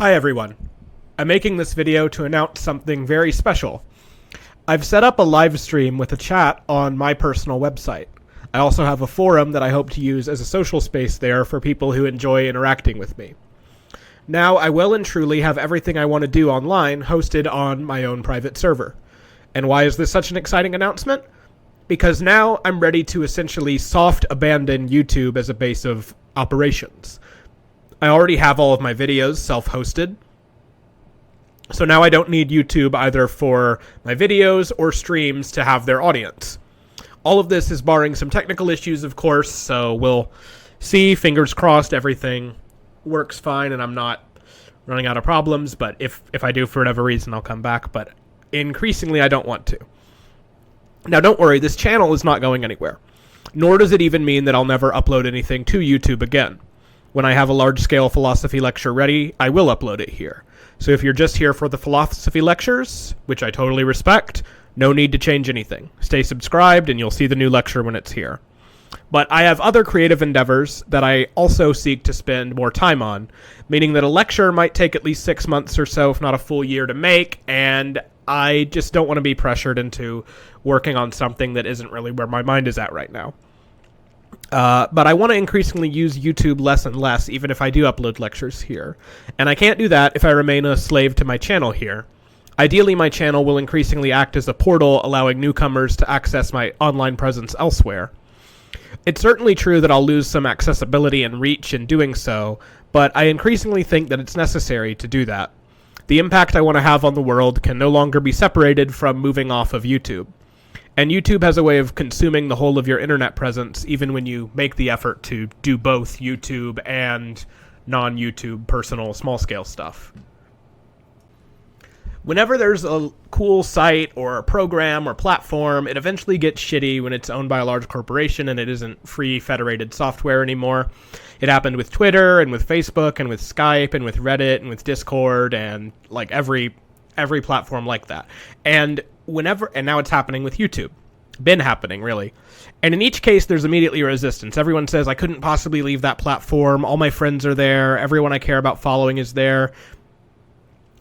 Hi everyone. I'm making this video to announce something very special. I've set up a live stream with a chat on my personal website. I also have a forum that I hope to use as a social space there for people who enjoy interacting with me. Now I will and truly have everything I want to do online hosted on my own private server. And why is this such an exciting announcement? Because now I'm ready to essentially soft abandon YouTube as a base of operations. I already have all of my videos self-hosted, so now I don't need YouTube either for my videos or streams to have their audience. All of this is barring some technical issues, of course, so we'll see, fingers crossed, everything works fine and I'm not running out of problems, but if I do for whatever reason, I'll come back, but increasingly I don't want to. Now don't worry, this channel is not going anywhere, nor does it even mean that I'll never upload anything to YouTube again. When I have a large-scale philosophy lecture ready, I will upload it here. So if you're just here for the philosophy lectures, which I totally respect, no need to change anything. Stay subscribed and you'll see the new lecture when it's here. But I have other creative endeavors that I also seek to spend more time on, meaning that a lecture might take at least 6 months or so, if not a full year to make, and I just don't want to be pressured into working on something that isn't really where my mind is at right now. But I want to increasingly use YouTube less and less, even if I do upload lectures here. And I can't do that if I remain a slave to my channel here. Ideally, my channel will increasingly act as a portal, allowing newcomers to access my online presence elsewhere. It's certainly true that I'll lose some accessibility and reach in doing so, but I increasingly think that it's necessary to do that. The impact I want to have on the world can no longer be separated from moving off of YouTube. And YouTube has a way of consuming the whole of your internet presence, even when you make the effort to do both YouTube and non-YouTube personal small-scale stuff. Whenever there's a cool site or a program or platform, it eventually gets shitty when it's owned by a large corporation and it isn't free federated software anymore. It happened with Twitter and with Facebook and with Skype and with Reddit and with Discord and like every platform like that. And now it's happening with YouTube. Been happening, really. And in each case, there's immediately resistance. Everyone says, I couldn't possibly leave that platform. All my friends are there. Everyone I care about following is there.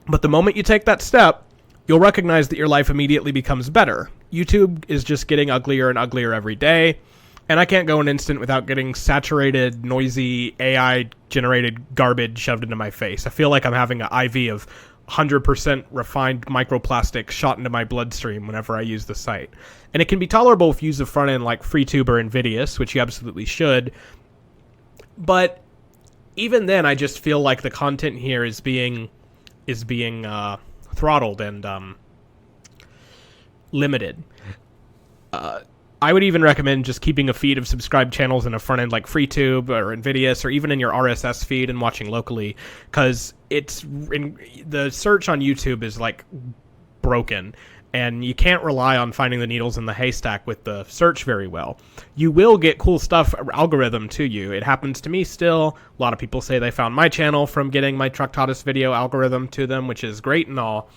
But the moment you take that step, you'll recognize that your life immediately becomes better. YouTube is just getting uglier and uglier every day. And I can't go an instant without getting saturated, noisy, AI-generated garbage shoved into my face. I feel like I'm having an IV of 100% refined microplastic shot into my bloodstream whenever I use the site. And it can be tolerable if you use a front end like FreeTube or Invidious, which you absolutely should. But even then, I just feel like the content here is being throttled and limited. I would even recommend just keeping a feed of subscribed channels in a front end like FreeTube or Invidious, or even in your RSS feed and watching locally, because the search on YouTube is like broken, and you can't rely on finding the needles in the haystack with the search very well. You will get cool stuff algorithm to you. It happens to me still. A lot of people say they found my channel from getting my Tructatus video algorithm to them, which is great and all.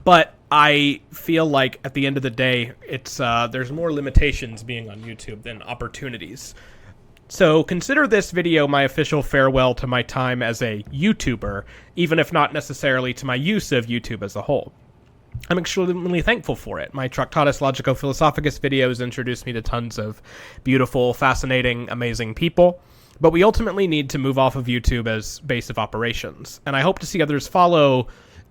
But I feel like at the end of the day, there's more limitations being on YouTube than opportunities. So consider this video my official farewell to my time as a YouTuber, even if not necessarily to my use of YouTube as a whole. I'm extremely thankful for it. My Tructatus Logico-Philosophicus videos introduced me to tons of beautiful, fascinating, amazing people, but we ultimately need to move off of YouTube as base of operations, and I hope to see others follow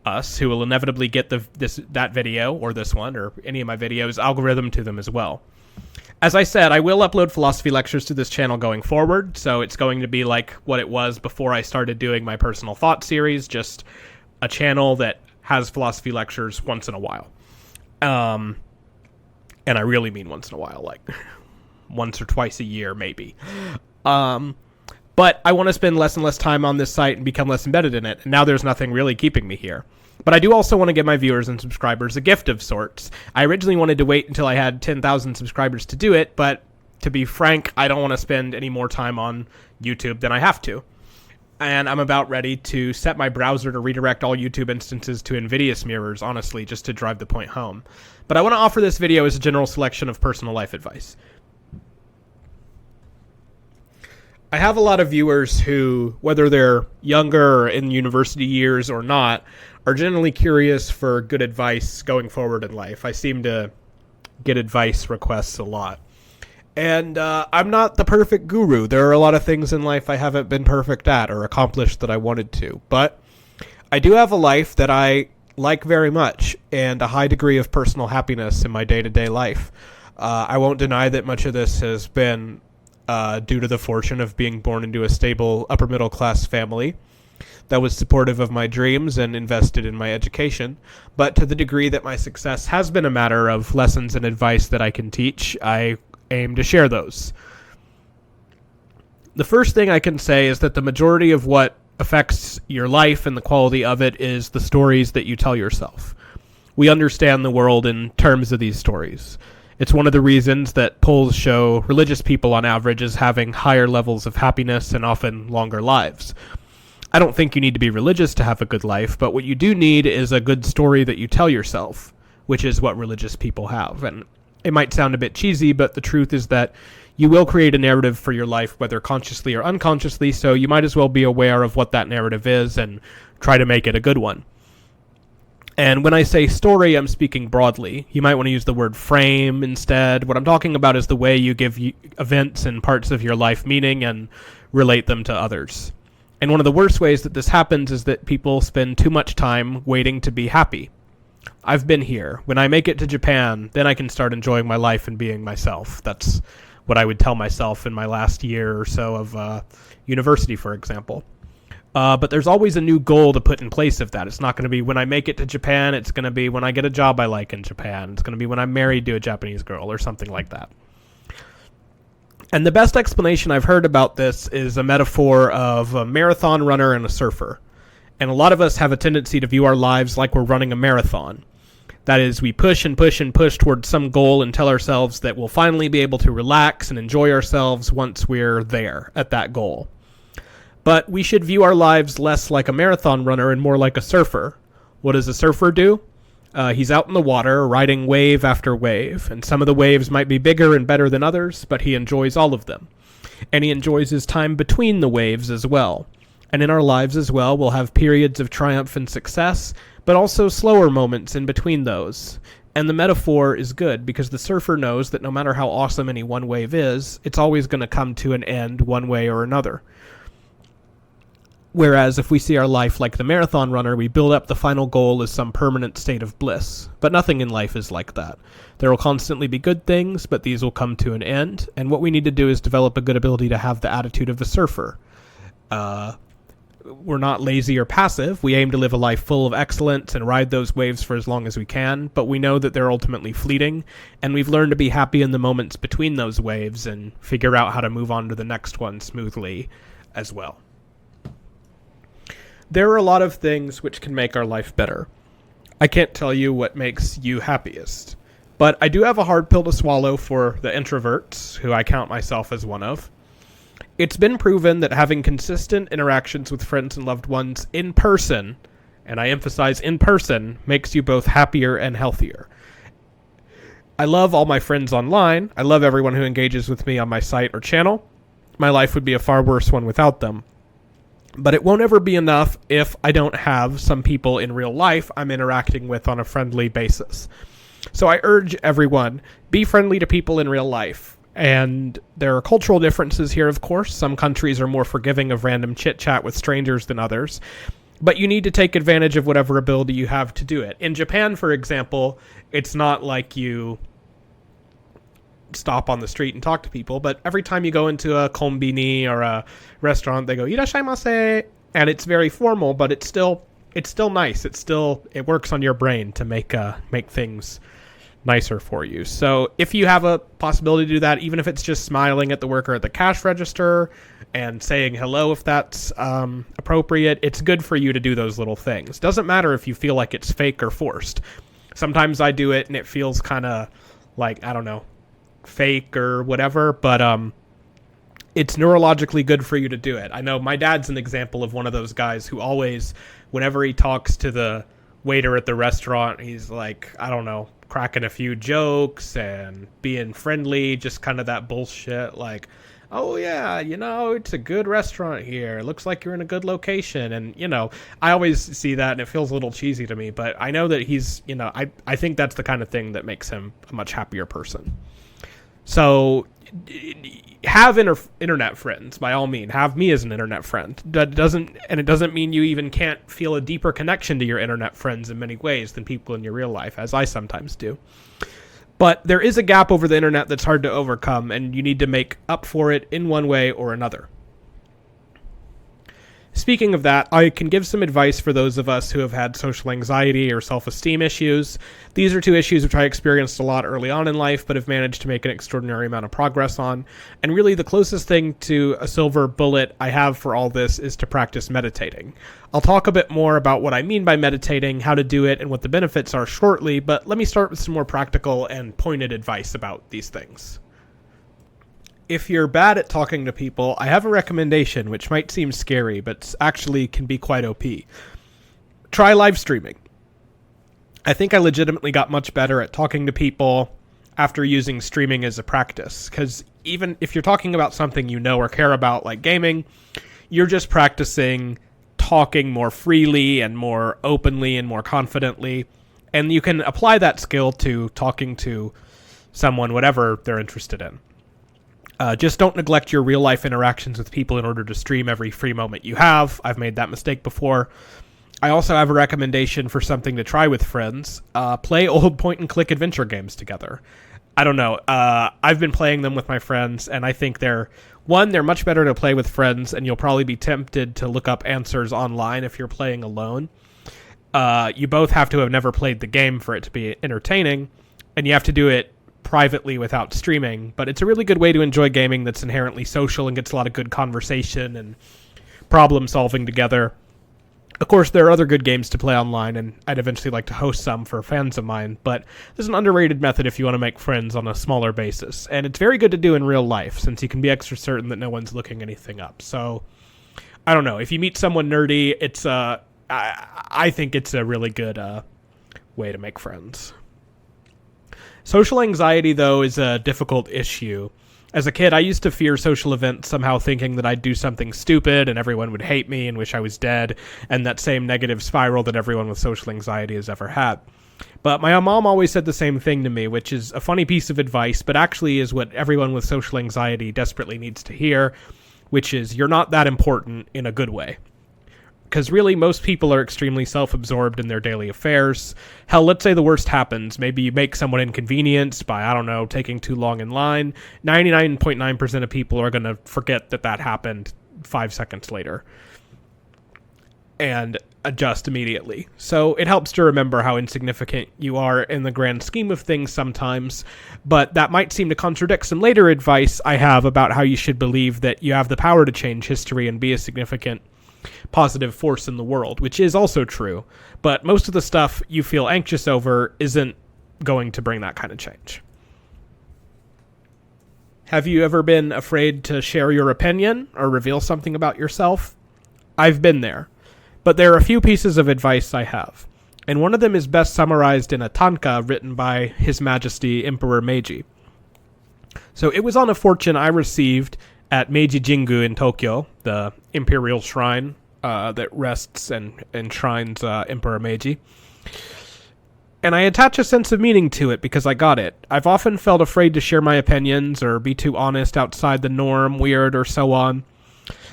us who will inevitably get that video, or this one, or any of my videos, algorithm to them as well. As I said, I will upload philosophy lectures to this channel going forward, so it's going to be like what it was before I started doing my personal thought series, just a channel that has philosophy lectures once in a while. And I really mean once in a while, like once or twice a year, maybe. But I want to spend less and less time on this site and become less embedded in it, and now there's nothing really keeping me here. But I do also want to give my viewers and subscribers a gift of sorts. I originally wanted to wait until I had 10,000 subscribers to do it, but to be frank, I don't want to spend any more time on YouTube than I have to. And I'm about ready to set my browser to redirect all YouTube instances to Invidious mirrors, honestly, just to drive the point home. But I want to offer this video as a general selection of personal life advice. I have a lot of viewers who, whether they're younger or in university years or not, are generally curious for good advice going forward in life. I seem to get advice requests a lot. And I'm not the perfect guru. There are a lot of things in life I haven't been perfect at or accomplished that I wanted to. But I do have a life that I like very much and a high degree of personal happiness in my day-to-day life. I won't deny that much of this has been due to the fortune of being born into a stable upper-middle-class family that was supportive of my dreams and invested in my education. But to the degree that my success has been a matter of lessons and advice that I can teach, I aim to share those. The first thing I can say is that the majority of what affects your life and the quality of it is the stories that you tell yourself. We understand the world in terms of these stories. It's one of the reasons that polls show religious people on average as having higher levels of happiness and often longer lives. I don't think you need to be religious to have a good life, but what you do need is a good story that you tell yourself, which is what religious people have. And it might sound a bit cheesy, but the truth is that you will create a narrative for your life, whether consciously or unconsciously, so you might as well be aware of what that narrative is and try to make it a good one. And when I say story, I'm speaking broadly. You might want to use the word frame instead. What I'm talking about is the way you give events and parts of your life meaning and relate them to others. And one of the worst ways that this happens is that people spend too much time waiting to be happy. I've been here. When I make it to Japan, then I can start enjoying my life and being myself. That's what I would tell myself in my last year or so of university, for example. But there's always a new goal to put in place of that. It's not going to be when I make it to Japan. It's going to be when I get a job I like in Japan. It's going to be when I'm married to a Japanese girl or something like that. And the best explanation I've heard about this is a metaphor of a marathon runner and a surfer. And a lot of us have a tendency to view our lives like we're running a marathon. That is, we push and push and push towards some goal and tell ourselves that we'll finally be able to relax and enjoy ourselves once we're there at that goal. But we should view our lives less like a marathon runner and more like a surfer. What does a surfer do? He's out in the water, riding wave after wave, and some of the waves might be bigger and better than others, but he enjoys all of them. And he enjoys his time between the waves as well. And in our lives as well, we'll have periods of triumph and success, but also slower moments in between those. And the metaphor is good because the surfer knows that no matter how awesome any one wave is, it's always going to come to an end one way or another. Whereas if we see our life like the marathon runner, we build up the final goal as some permanent state of bliss. But nothing in life is like that. There will constantly be good things, but these will come to an end. And what we need to do is develop a good ability to have the attitude of a surfer. We're not lazy or passive. We aim to live a life full of excellence and ride those waves for as long as we can, but we know that they're ultimately fleeting, and we've learned to be happy in the moments between those waves and figure out how to move on to the next one smoothly as well. There are a lot of things which can make our life better. I can't tell you what makes you happiest, but I do have a hard pill to swallow for the introverts, who I count myself as one of. It's been proven that having consistent interactions with friends and loved ones in person, and I emphasize in person, makes you both happier and healthier. I love all my friends online. I love everyone who engages with me on my site or channel. My life would be a far worse one without them. But it won't ever be enough if I don't have some people in real life I'm interacting with on a friendly basis. So I urge everyone, be friendly to people in real life. And there are cultural differences here, of course. Some countries are more forgiving of random chit-chat with strangers than others. But you need to take advantage of whatever ability you have to do it. In Japan, for example, it's not like you stop on the street and talk to people, but every time you go into a konbini or a restaurant, they go, "Irashaimase," and it's very formal, but it's still nice. It works on your brain to make things nicer for you. So if you have a possibility to do that, even if it's just smiling at the worker at the cash register and saying hello if that's appropriate, it's good for you to do those little things. Doesn't matter if you feel like it's fake or forced. Sometimes I do it and it feels kind of like, I don't know, fake or whatever, but it's neurologically good for you to do it. I know my dad's an example of one of those guys who always, whenever he talks to the waiter at the restaurant, he's like, I don't know, cracking a few jokes and being friendly, just kind of that bullshit, like, oh yeah, it's a good restaurant here. It looks like you're in a good location. And, I always see that and it feels a little cheesy to me, but I know that he's, I think that's the kind of thing that makes him a much happier person. So have internet friends, by all means. Have me as an internet friend. It doesn't mean you even can't feel a deeper connection to your internet friends in many ways than people in your real life, as I sometimes do. But there is a gap over the internet that's hard to overcome, and you need to make up for it in one way or another. Speaking of that, I can give some advice for those of us who have had social anxiety or self-esteem issues. These are two issues which I experienced a lot early on in life, but have managed to make an extraordinary amount of progress on. And really the closest thing to a silver bullet I have for all this is to practice meditating. I'll talk a bit more about what I mean by meditating, how to do it, and what the benefits are shortly, but let me start with some more practical and pointed advice about these things. If you're bad at talking to people, I have a recommendation which might seem scary, but actually can be quite OP. Try live streaming. I think I legitimately got much better at talking to people after using streaming as a practice, because even if you're talking about something you know or care about, like gaming, you're just practicing talking more freely and more openly and more confidently, and you can apply that skill to talking to someone, whatever they're interested in. Just don't neglect your real-life interactions with people in order to stream every free moment you have. I've made that mistake before. I also have a recommendation for something to try with friends. Play old point-and-click adventure games together. I don't know. I've been playing them with my friends, and I think they're much better to play with friends, and you'll probably be tempted to look up answers online if you're playing alone. You both have to have never played the game for it to be entertaining, and you have to do it privately without streaming, but it's a really good way to enjoy gaming that's inherently social and gets a lot of good conversation and problem solving together. Of course, there are other good games to play online, and I'd eventually like to host some for fans of mine, but this is an underrated method if you want to make friends on a smaller basis, and it's very good to do in real life, since you can be extra certain that no one's looking anything up. So, I don't know, if you meet someone nerdy, I think it's a really good way to make friends. Social anxiety, though, is a difficult issue. As a kid, I used to fear social events, somehow thinking that I'd do something stupid and everyone would hate me and wish I was dead, and that same negative spiral that everyone with social anxiety has ever had. But my mom always said the same thing to me, which is a funny piece of advice, but actually is what everyone with social anxiety desperately needs to hear, which is you're not that important in a good way. Because really, most people are extremely self-absorbed in their daily affairs. Hell, let's say the worst happens. Maybe you make someone inconvenienced by, I don't know, taking too long in line. 99.9% of people are going to forget that happened 5 seconds later and adjust immediately. So it helps to remember how insignificant you are in the grand scheme of things sometimes, but that might seem to contradict some later advice I have about how you should believe that you have the power to change history and be a significant positive force in the world, which is also true, but most of the stuff you feel anxious over isn't going to bring that kind of change. Have you ever been afraid to share your opinion or reveal something about yourself? I've been there, but there are a few pieces of advice I have, and one of them is best summarized in a tanka written by His Majesty Emperor Meiji. So it was on a fortune I received at Meiji Jingu in Tokyo, the imperial shrine that rests and enshrines Emperor Meiji. And I attach a sense of meaning to it because I got it. I've often felt afraid to share my opinions or be too honest outside the norm, weird, or so on.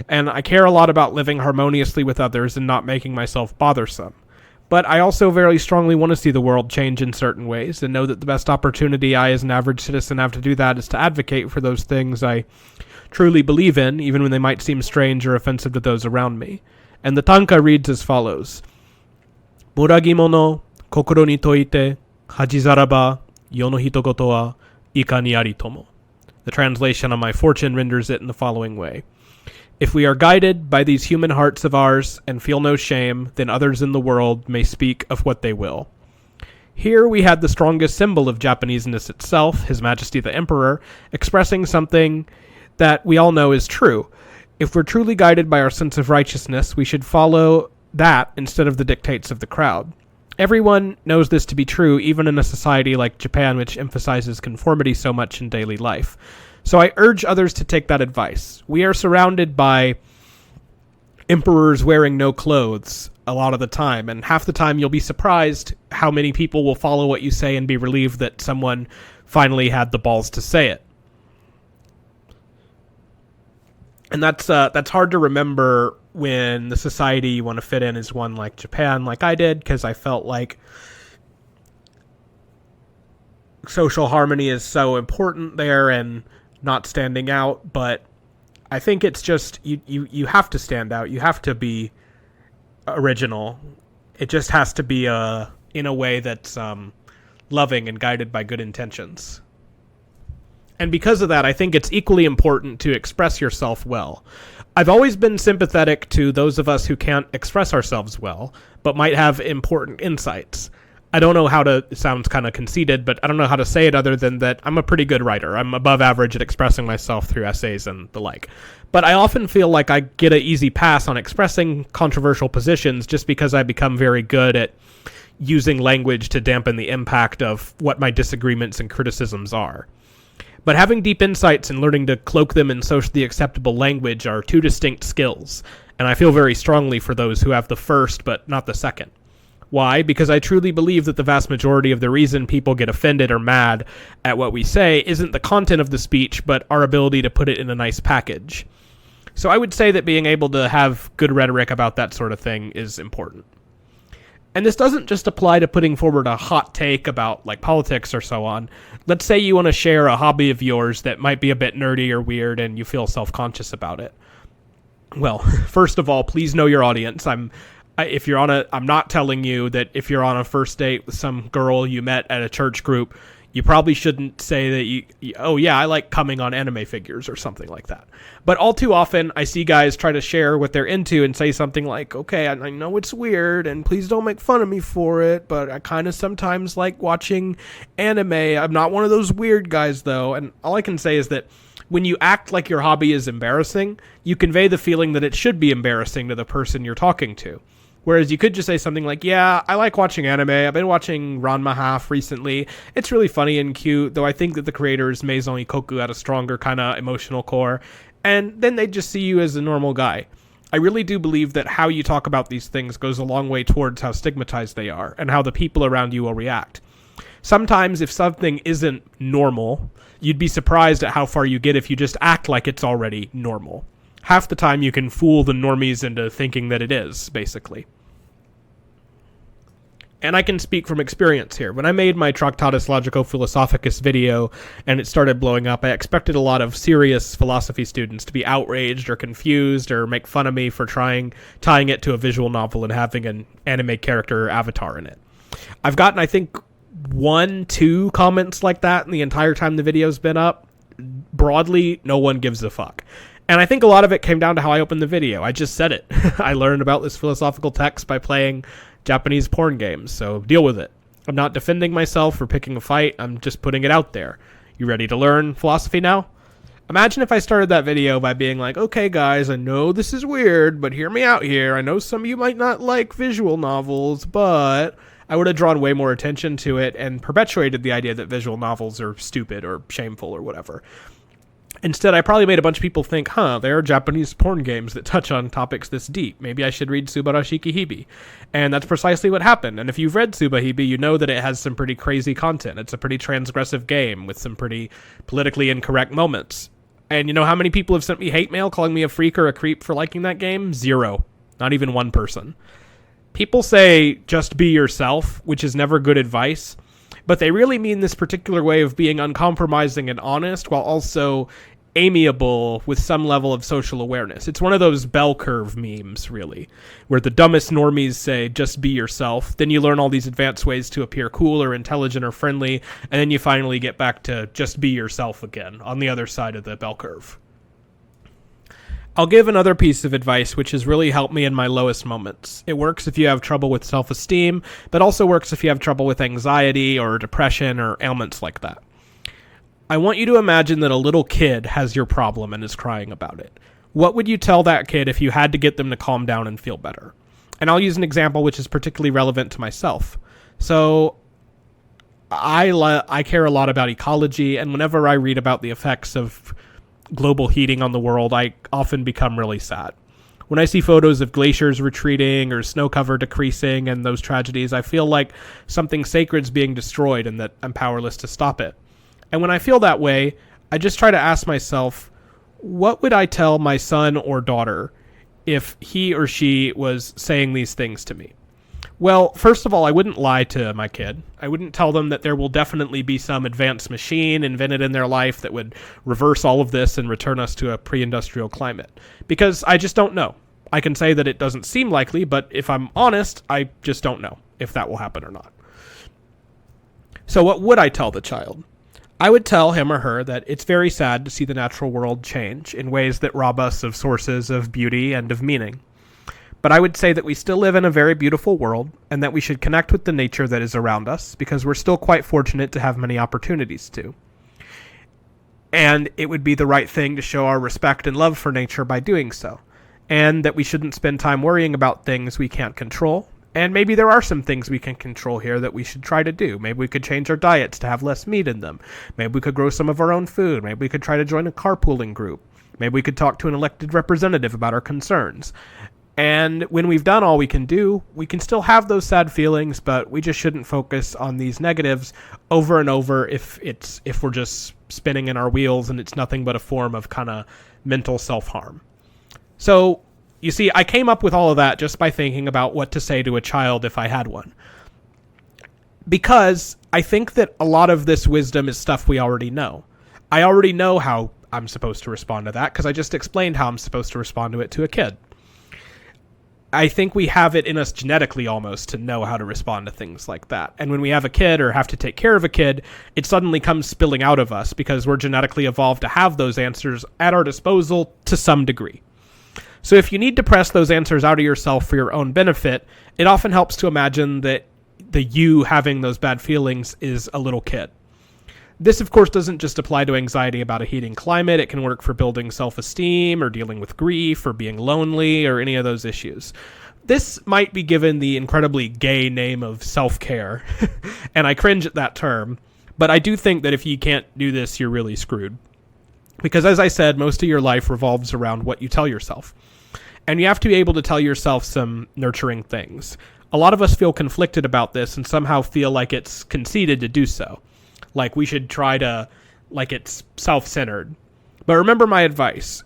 And I care a lot about living harmoniously with others and not making myself bothersome. But I also very strongly want to see the world change in certain ways and know that the best opportunity I as an average citizen have to do that is to advocate for those things I truly believe in, even when they might seem strange or offensive to those around me. And the tanka reads as follows: Muragimono, kokoro ni toite, hajizaraba, yo no hitogoto wa ika ni aritomo. The translation on my fortune renders it in the following way: if we are guided by these human hearts of ours and feel no shame, then others in the world may speak of what they will. Here we had the strongest symbol of Japaneseness itself, His Majesty the Emperor, expressing something that we all know is true. If we're truly guided by our sense of righteousness, we should follow that instead of the dictates of the crowd. Everyone knows this to be true, even in a society like Japan, which emphasizes conformity so much in daily life. So I urge others to take that advice. We are surrounded by emperors wearing no clothes a lot of the time, and half the time you'll be surprised how many people will follow what you say and be relieved that someone finally had the balls to say it. And that's hard to remember when the society you want to fit in is one like Japan, like I did, because I felt like social harmony is so important there and not standing out. But I think it's just you have to stand out. You have to be original. It just has to be in a way that's loving and guided by good intentions. And because of that, I think it's equally important to express yourself well. I've always been sympathetic to those of us who can't express ourselves well, but might have important insights. I don't know how to, it sounds kind of conceited, but I don't know how to say it other than that I'm a pretty good writer. I'm above average at expressing myself through essays and the like. But I often feel like I get an easy pass on expressing controversial positions just because I become very good at using language to dampen the impact of what my disagreements and criticisms are. But having deep insights and learning to cloak them in socially acceptable language are two distinct skills, and I feel very strongly for those who have the first but not the second. Why? Because I truly believe that the vast majority of the reason people get offended or mad at what we say isn't the content of the speech, but our ability to put it in a nice package. So I would say that being able to have good rhetoric about that sort of thing is important. And this doesn't just apply to putting forward a hot take about like politics or so on. Let's say you want to share a hobby of yours that might be a bit nerdy or weird and you feel self-conscious about it. Well, first of all, please know your audience. I'm not telling you that if you're on a first date with some girl you met at a church group, you probably shouldn't say that oh yeah, I like coming on anime figures or something like that. But all too often, I see guys try to share what they're into and say something like, okay, I know it's weird and please don't make fun of me for it, but I kind of sometimes like watching anime. I'm not one of those weird guys though. And all I can say is that when you act like your hobby is embarrassing, you convey the feeling that it should be embarrassing to the person you're talking to. Whereas you could just say something like, yeah, I like watching anime. I've been watching Ranma Half recently. It's really funny and cute, though I think that the creators, Maison Ikoku, had a stronger kind of emotional core. And then they just see you as a normal guy. I really do believe that how you talk about these things goes a long way towards how stigmatized they are and how the people around you will react. Sometimes if something isn't normal, you'd be surprised at how far you get if you just act like it's already normal. Half the time you can fool the normies into thinking that it is, basically. And I can speak from experience here. When I made my Tractatus Logico-Philosophicus video and it started blowing up, I expected a lot of serious philosophy students to be outraged or confused or make fun of me for tying it to a visual novel and having an anime character or avatar in it. I've gotten, I think, 1-2 comments like that in the entire time the video's been up. Broadly, no one gives a fuck. And I think a lot of it came down to how I opened the video. I just said it. I learned about this philosophical text by playing Japanese porn games, so deal with it. I'm not defending myself or picking a fight. I'm just putting it out there. You ready to learn philosophy now? Imagine if I started that video by being like, okay guys, I know this is weird, but hear me out here. I know some of you might not like visual novels, but I would have drawn way more attention to it and perpetuated the idea that visual novels are stupid or shameful or whatever. Instead, I probably made a bunch of people think, there are Japanese porn games that touch on topics this deep. Maybe I should read Subarashiki Hibi. And that's precisely what happened. And if you've read Subahibi, you know that it has some pretty crazy content. It's a pretty transgressive game with some pretty politically incorrect moments. And you know how many people have sent me hate mail calling me a freak or a creep for liking that game? 0. Not even one person. People say, just be yourself, which is never good advice. But they really mean this particular way of being uncompromising and honest while also amiable with some level of social awareness. It's one of those bell curve memes, really, where the dumbest normies say, just be yourself. Then you learn all these advanced ways to appear cool or intelligent or friendly, and then you finally get back to just be yourself again on the other side of the bell curve. I'll give another piece of advice which has really helped me in my lowest moments. It works if you have trouble with self-esteem, but also works if you have trouble with anxiety or depression or ailments like that. I want you to imagine that a little kid has your problem and is crying about it. What would you tell that kid if you had to get them to calm down and feel better? And I'll use an example which is particularly relevant to myself. So I care a lot about ecology, and whenever I read about the effects of global heating on the world, I often become really sad. When I see photos of glaciers retreating or snow cover decreasing and those tragedies, I feel like something sacred's being destroyed and that I'm powerless to stop it. And when I feel that way, I just try to ask myself, what would I tell my son or daughter if he or she was saying these things to me? Well, first of all, I wouldn't lie to my kid. I wouldn't tell them that there will definitely be some advanced machine invented in their life that would reverse all of this and return us to a pre-industrial climate. Because I just don't know. I can say that it doesn't seem likely, but if I'm honest, I just don't know if that will happen or not. So what would I tell the child? I would tell him or her that it's very sad to see the natural world change in ways that rob us of sources of beauty and of meaning. But I would say that we still live in a very beautiful world and that we should connect with the nature that is around us because we're still quite fortunate to have many opportunities to. And it would be the right thing to show our respect and love for nature by doing so. And that we shouldn't spend time worrying about things we can't control. And maybe there are some things we can control here that we should try to do. Maybe we could change our diets to have less meat in them. Maybe we could grow some of our own food. Maybe we could try to join a carpooling group. Maybe we could talk to an elected representative about our concerns. And when we've done all we can do, we can still have those sad feelings, but we just shouldn't focus on these negatives over and over if we're just spinning in our wheels and it's nothing but a form of kind of mental self-harm. So, you see, I came up with all of that just by thinking about what to say to a child if I had one. Because I think that a lot of this wisdom is stuff we already know. I already know how I'm supposed to respond to that because I just explained how I'm supposed to respond to it to a kid. I think we have it in us genetically almost to know how to respond to things like that. And when we have a kid or have to take care of a kid, it suddenly comes spilling out of us because we're genetically evolved to have those answers at our disposal to some degree. So if you need to press those answers out of yourself for your own benefit, it often helps to imagine that the you having those bad feelings is a little kid. This, of course, doesn't just apply to anxiety about a heating climate. It can work for building self-esteem or dealing with grief or being lonely or any of those issues. This might be given the incredibly gay name of self-care, and I cringe at that term, but I do think that if you can't do this, you're really screwed. Because as I said, most of your life revolves around what you tell yourself. And you have to be able to tell yourself some nurturing things. A lot of us feel conflicted about this and somehow feel like it's conceited to do so. Like we should try to, like it's self-centered. But remember my advice.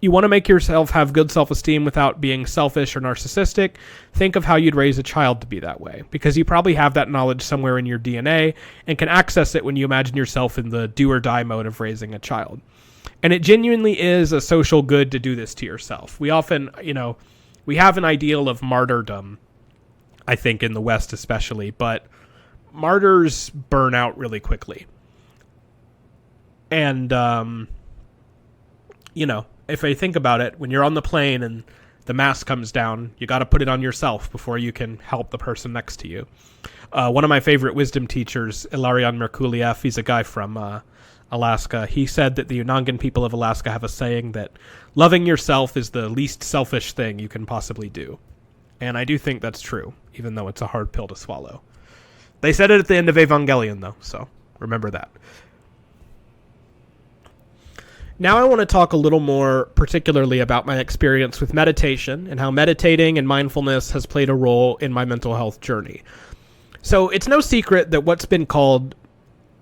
You want to make yourself have good self-esteem without being selfish or narcissistic? Think of how you'd raise a child to be that way. Because you probably have that knowledge somewhere in your DNA and can access it when you imagine yourself in the do or die mode of raising a child. And it genuinely is a social good to do this to yourself. We often, we have an ideal of martyrdom, I think in the West especially, but martyrs burn out really quickly. And, if I think about it, when you're on the plane and the mask comes down, you got to put it on yourself before you can help the person next to you. One of my favorite wisdom teachers, Ilarion Merkuliev, he's a guy from Alaska. He said that the Unangan people of Alaska have a saying that loving yourself is the least selfish thing you can possibly do. And I do think that's true, even though it's a hard pill to swallow. They said it at the end of Evangelion, though, so remember that. Now I want to talk a little more particularly about my experience with meditation and how meditating and mindfulness has played a role in my mental health journey. So it's no secret that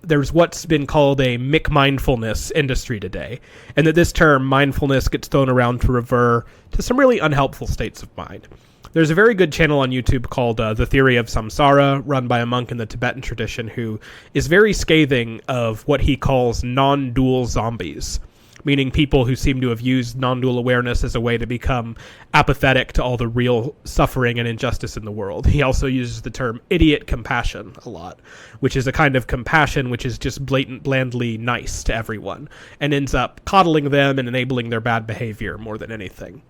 there's what's been called a McMindfulness industry today, and that this term, mindfulness, gets thrown around to refer to some really unhelpful states of mind. There's a very good channel on YouTube called The Theory of Samsara, run by a monk in the Tibetan tradition who is very scathing of what he calls non-dual zombies, meaning people who seem to have used non-dual awareness as a way to become apathetic to all the real suffering and injustice in the world. He also uses the term idiot compassion a lot, which is a kind of compassion which is just blandly nice to everyone, and ends up coddling them and enabling their bad behavior more than anything.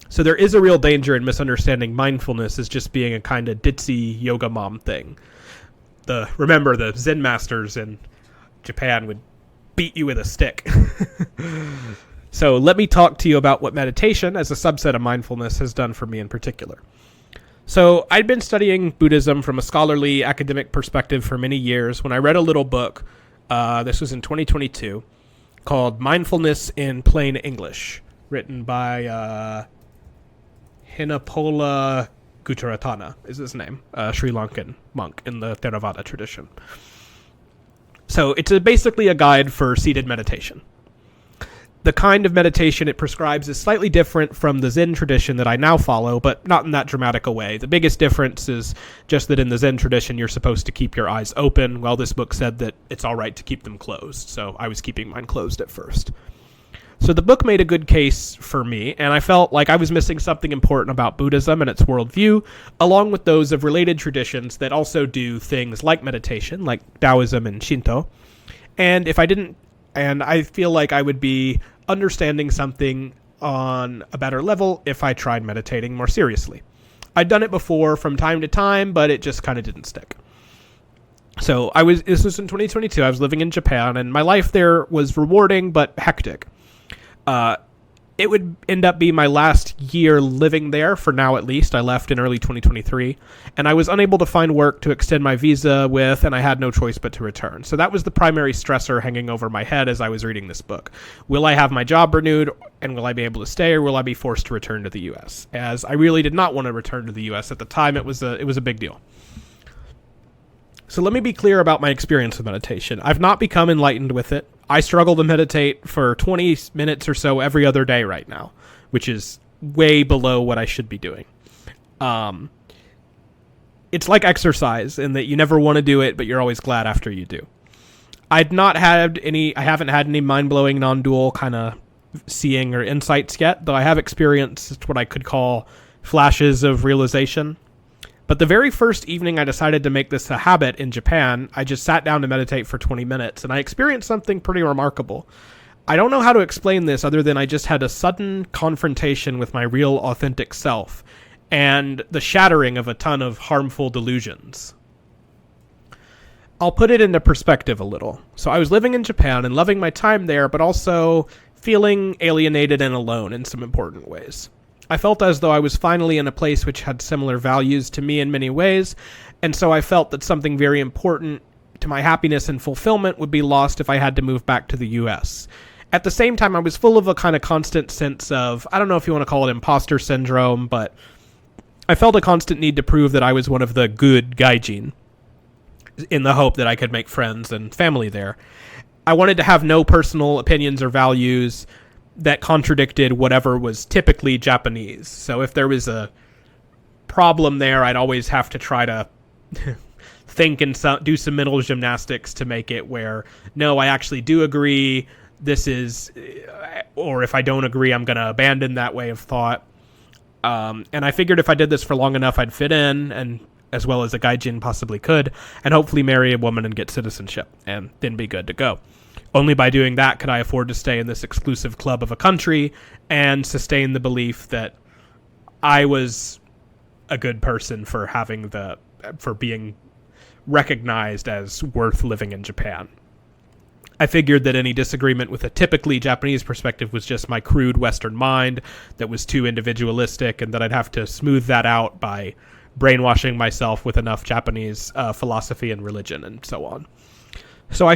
So there is a real danger in misunderstanding mindfulness as just being a kind of ditzy yoga mom thing. Remember, the Zen masters in Japan would beat you with a stick. So let me talk to you about what meditation as a subset of mindfulness has done for me in particular. So I'd been studying Buddhism from a scholarly academic perspective for many years when I read a little book, this was in 2022, called Mindfulness in Plain English, written by Hinapola Guttaratana, is his name, a Sri Lankan monk in the Theravada tradition. So it's basically a guide for seated meditation. The kind of meditation it prescribes is slightly different from the Zen tradition that I now follow, but not in that dramatic a way. The biggest difference is just that in the Zen tradition, you're supposed to keep your eyes open, while this book said that it's all right to keep them closed. So I was keeping mine closed at first. So the book made a good case for me, and I felt like I was missing something important about Buddhism and its worldview, along with those of related traditions that also do things like meditation, like Taoism and Shinto. And I feel like I would be understanding something on a better level if I tried meditating more seriously. I'd done it before from time to time, but it just kind of didn't stick. So this was in 2022. I was living in Japan, and my life there was rewarding but hectic. It would end up being my last year living there, for now at least. I left in early 2023, and I was unable to find work to extend my visa with, and I had no choice but to return. So that was the primary stressor hanging over my head as I was reading this book. Will I have my job renewed, and will I be able to stay, or will I be forced to return to the U.S.? As I really did not want to return to the U.S. at the time. It was a big deal. So let me be clear about my experience with meditation. I've not become enlightened with it. I struggle to meditate for 20 minutes or so every other day right now, which is way below what I should be doing. It's like exercise in that you never want to do it, but you're always glad after you do. I haven't had any mind-blowing non-dual kind of seeing or insights yet, though I have experienced what I could call flashes of realization. But the very first evening I decided to make this a habit in Japan, I just sat down to meditate for 20 minutes, and I experienced something pretty remarkable. I don't know how to explain this other than I just had a sudden confrontation with my real, authentic self, and the shattering of a ton of harmful delusions. I'll put it into perspective a little. So I was living in Japan and loving my time there, but also feeling alienated and alone in some important ways. I felt as though I was finally in a place which had similar values to me in many ways, and so I felt that something very important to my happiness and fulfillment would be lost if I had to move back to the US. At the same time, I was full of a kind of constant sense of, I don't know if you want to call it imposter syndrome, but I felt a constant need to prove that I was one of the good gaijin, in the hope that I could make friends and family there. I wanted to have no personal opinions or values that contradicted whatever was typically Japanese. So if there was a problem there, I'd always have to try to think and do some mental gymnastics to make it where, no, I actually do agree, or if I don't agree, I'm going to abandon that way of thought. And I figured if I did this for long enough, I'd fit in, and as well as a gaijin possibly could, and hopefully marry a woman and get citizenship, and then be good to go. Only by doing that could I afford to stay in this exclusive club of a country and sustain the belief that I was a good person for being recognized as worth living in Japan. I figured that any disagreement with a typically Japanese perspective was just my crude Western mind that was too individualistic, and that I'd have to smooth that out by brainwashing myself with enough Japanese philosophy and religion and so on. So I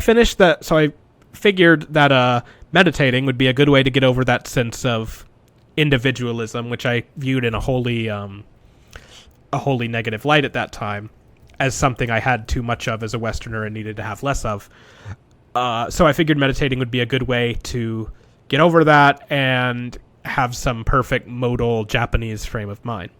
figured that meditating would be a good way to get over that sense of individualism, which I viewed in a wholly negative light at that time, as something I had too much of as a Westerner and needed to have less of. So I figured meditating would be a good way to get over that and have some perfect modal Japanese frame of mind.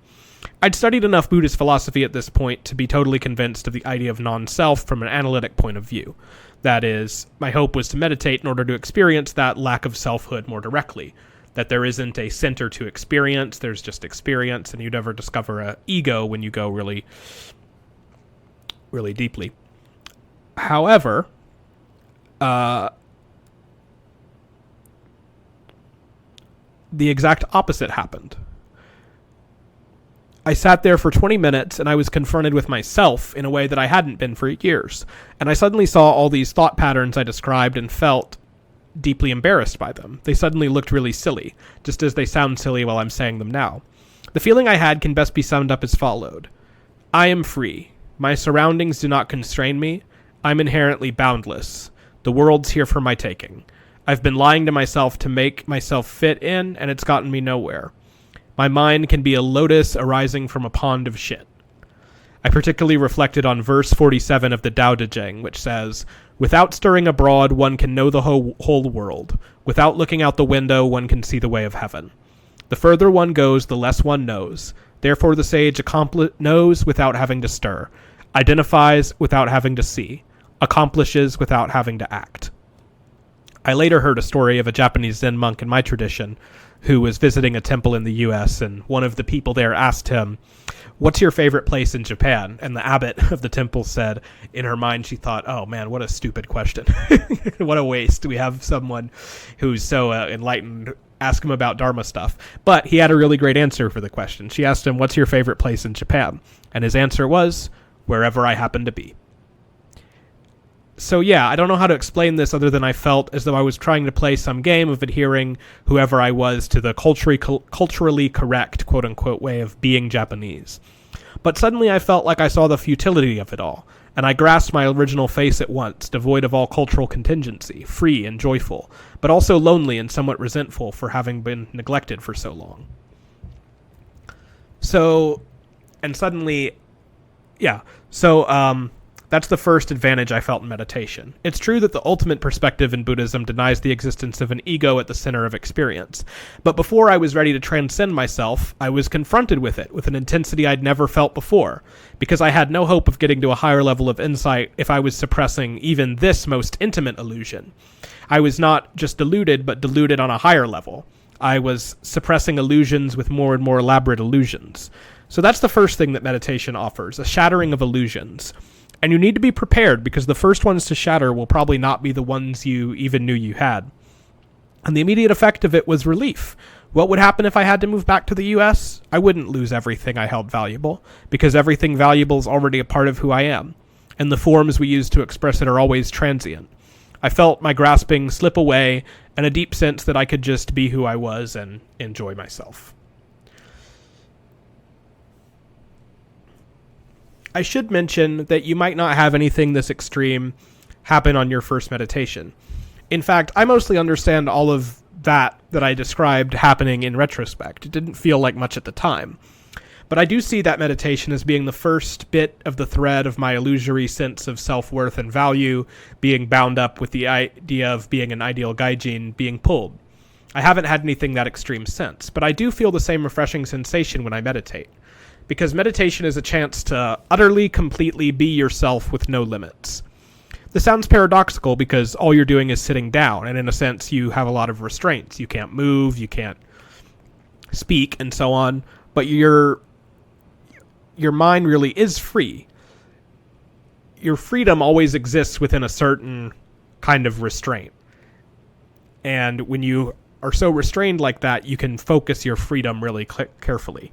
I'd studied enough Buddhist philosophy at this point to be totally convinced of the idea of non-self from an analytic point of view. That is, my hope was to meditate in order to experience that lack of selfhood more directly. That there isn't a center to experience, there's just experience, and you never discover an ego when you go really, really deeply. However, the exact opposite happened. I sat there for 20 minutes and I was confronted with myself in a way that I hadn't been for years. And I suddenly saw all these thought patterns I described and felt deeply embarrassed by them. They suddenly looked really silly, just as they sound silly while I'm saying them now. The feeling I had can best be summed up as followed. I am free. My surroundings do not constrain me. I'm inherently boundless. The world's here for my taking. I've been lying to myself to make myself fit in, and it's gotten me nowhere. My mind can be a lotus arising from a pond of shit. I particularly reflected on verse 47 of the Tao Te Ching, which says, "Without stirring abroad, one can know the whole world. Without looking out the window, one can see the way of heaven. The further one goes, the less one knows. Therefore the sage knows without having to stir, identifies without having to see, accomplishes without having to act." I later heard a story of a Japanese Zen monk in my tradition who was visiting a temple in the US, and one of the people there asked him, "What's your favorite place in Japan?" And the abbot of the temple said, in her mind, she thought, "Oh man, what a stupid question. What a waste. We have someone who's so enlightened ask him about Dharma stuff." But he had a really great answer for the question. She asked him, "What's your favorite place in Japan?" And his answer was, "Wherever I happen to be." So yeah, I don't know how to explain this other than I felt as though I was trying to play some game of adhering whoever I was to the culturally correct, quote-unquote, way of being Japanese. But suddenly I felt like I saw the futility of it all, and I grasped my original face at once, devoid of all cultural contingency, free and joyful, but also lonely and somewhat resentful for having been neglected for so long. That's the first advantage I felt in meditation. It's true that the ultimate perspective in Buddhism denies the existence of an ego at the center of experience. But before I was ready to transcend myself, I was confronted with it with an intensity I'd never felt before, because I had no hope of getting to a higher level of insight if I was suppressing even this most intimate illusion. I was not just deluded, but deluded on a higher level. I was suppressing illusions with more and more elaborate illusions. So that's the first thing that meditation offers, a shattering of illusions. And you need to be prepared, because the first ones to shatter will probably not be the ones you even knew you had. And the immediate effect of it was relief. What would happen if I had to move back to the US? I wouldn't lose everything I held valuable, because everything valuable is already a part of who I am, and the forms we use to express it are always transient. I felt my grasping slip away, and a deep sense that I could just be who I was and enjoy myself. I should mention that you might not have anything this extreme happen on your first meditation. In fact, I mostly understand all of that I described happening in retrospect. It didn't feel like much at the time. But I do see that meditation as being the first bit of the thread of my illusory sense of self-worth and value being bound up with the idea of being an ideal gaijin being pulled. I haven't had anything that extreme since, but I do feel the same refreshing sensation when I meditate. Because meditation is a chance to utterly, completely be yourself with no limits. This sounds paradoxical because all you're doing is sitting down, and in a sense you have a lot of restraints. You can't move, you can't speak, and so on, but your mind really is free. Your freedom always exists within a certain kind of restraint. And when you are so restrained like that, you can focus your freedom really carefully.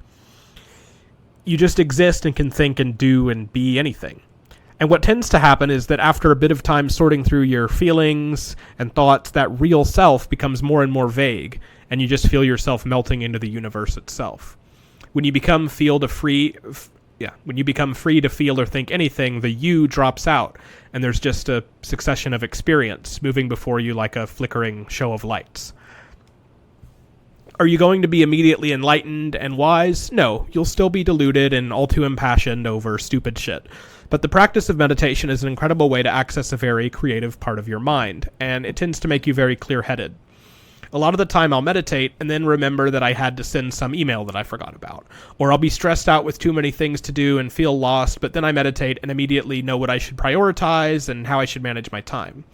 You just exist and can think and do and be anything. And what tends to happen is that after a bit of time sorting through your feelings and thoughts, that real self becomes more and more vague, and you just feel yourself melting into the universe itself. When you become free to feel or think anything, the you drops out, and there's just a succession of experience moving before you like a flickering show of lights. Are you going to be immediately enlightened and wise? No, you'll still be deluded and all too impassioned over stupid shit. But the practice of meditation is an incredible way to access a very creative part of your mind, and it tends to make you very clear-headed. A lot of the time I'll meditate and then remember that I had to send some email that I forgot about. Or I'll be stressed out with too many things to do and feel lost, but then I meditate and immediately know what I should prioritize and how I should manage my time.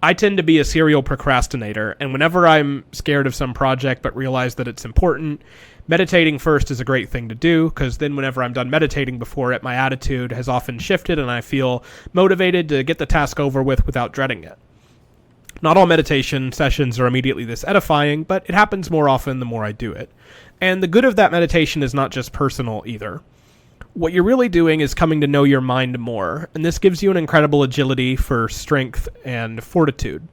I tend to be a serial procrastinator, and whenever I'm scared of some project but realize that it's important, meditating first is a great thing to do, because then whenever I'm done meditating before it, my attitude has often shifted and I feel motivated to get the task over with without dreading it. Not all meditation sessions are immediately this edifying, but it happens more often the more I do it. And the good of that meditation is not just personal either. What you're really doing is coming to know your mind more, and this gives you an incredible agility for strength and fortitude.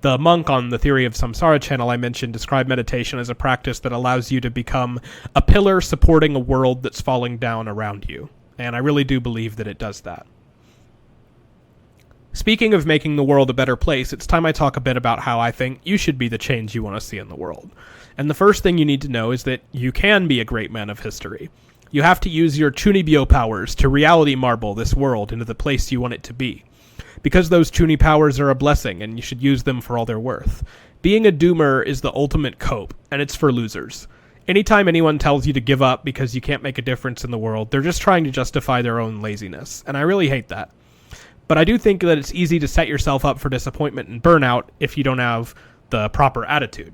The monk on the Theory of Samsara channel I mentioned described meditation as a practice that allows you to become a pillar supporting a world that's falling down around you. And I really do believe that it does that. Speaking of making the world a better place, it's time I talk a bit about how I think you should be the change you want to see in the world. And the first thing you need to know is that you can be a great man of history. You have to use your Chunibyo powers to reality marble this world into the place you want it to be. Because those Chuni powers are a blessing, and you should use them for all they're worth. Being a doomer is the ultimate cope, and it's for losers. Anytime anyone tells you to give up because you can't make a difference in the world, they're just trying to justify their own laziness, and I really hate that. But I do think that it's easy to set yourself up for disappointment and burnout if you don't have the proper attitude.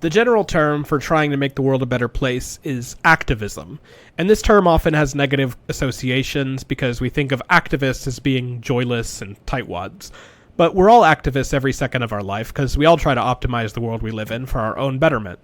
The general term for trying to make the world a better place is activism, and this term often has negative associations because we think of activists as being joyless and tightwads. But we're all activists every second of our life because we all try to optimize the world we live in for our own betterment.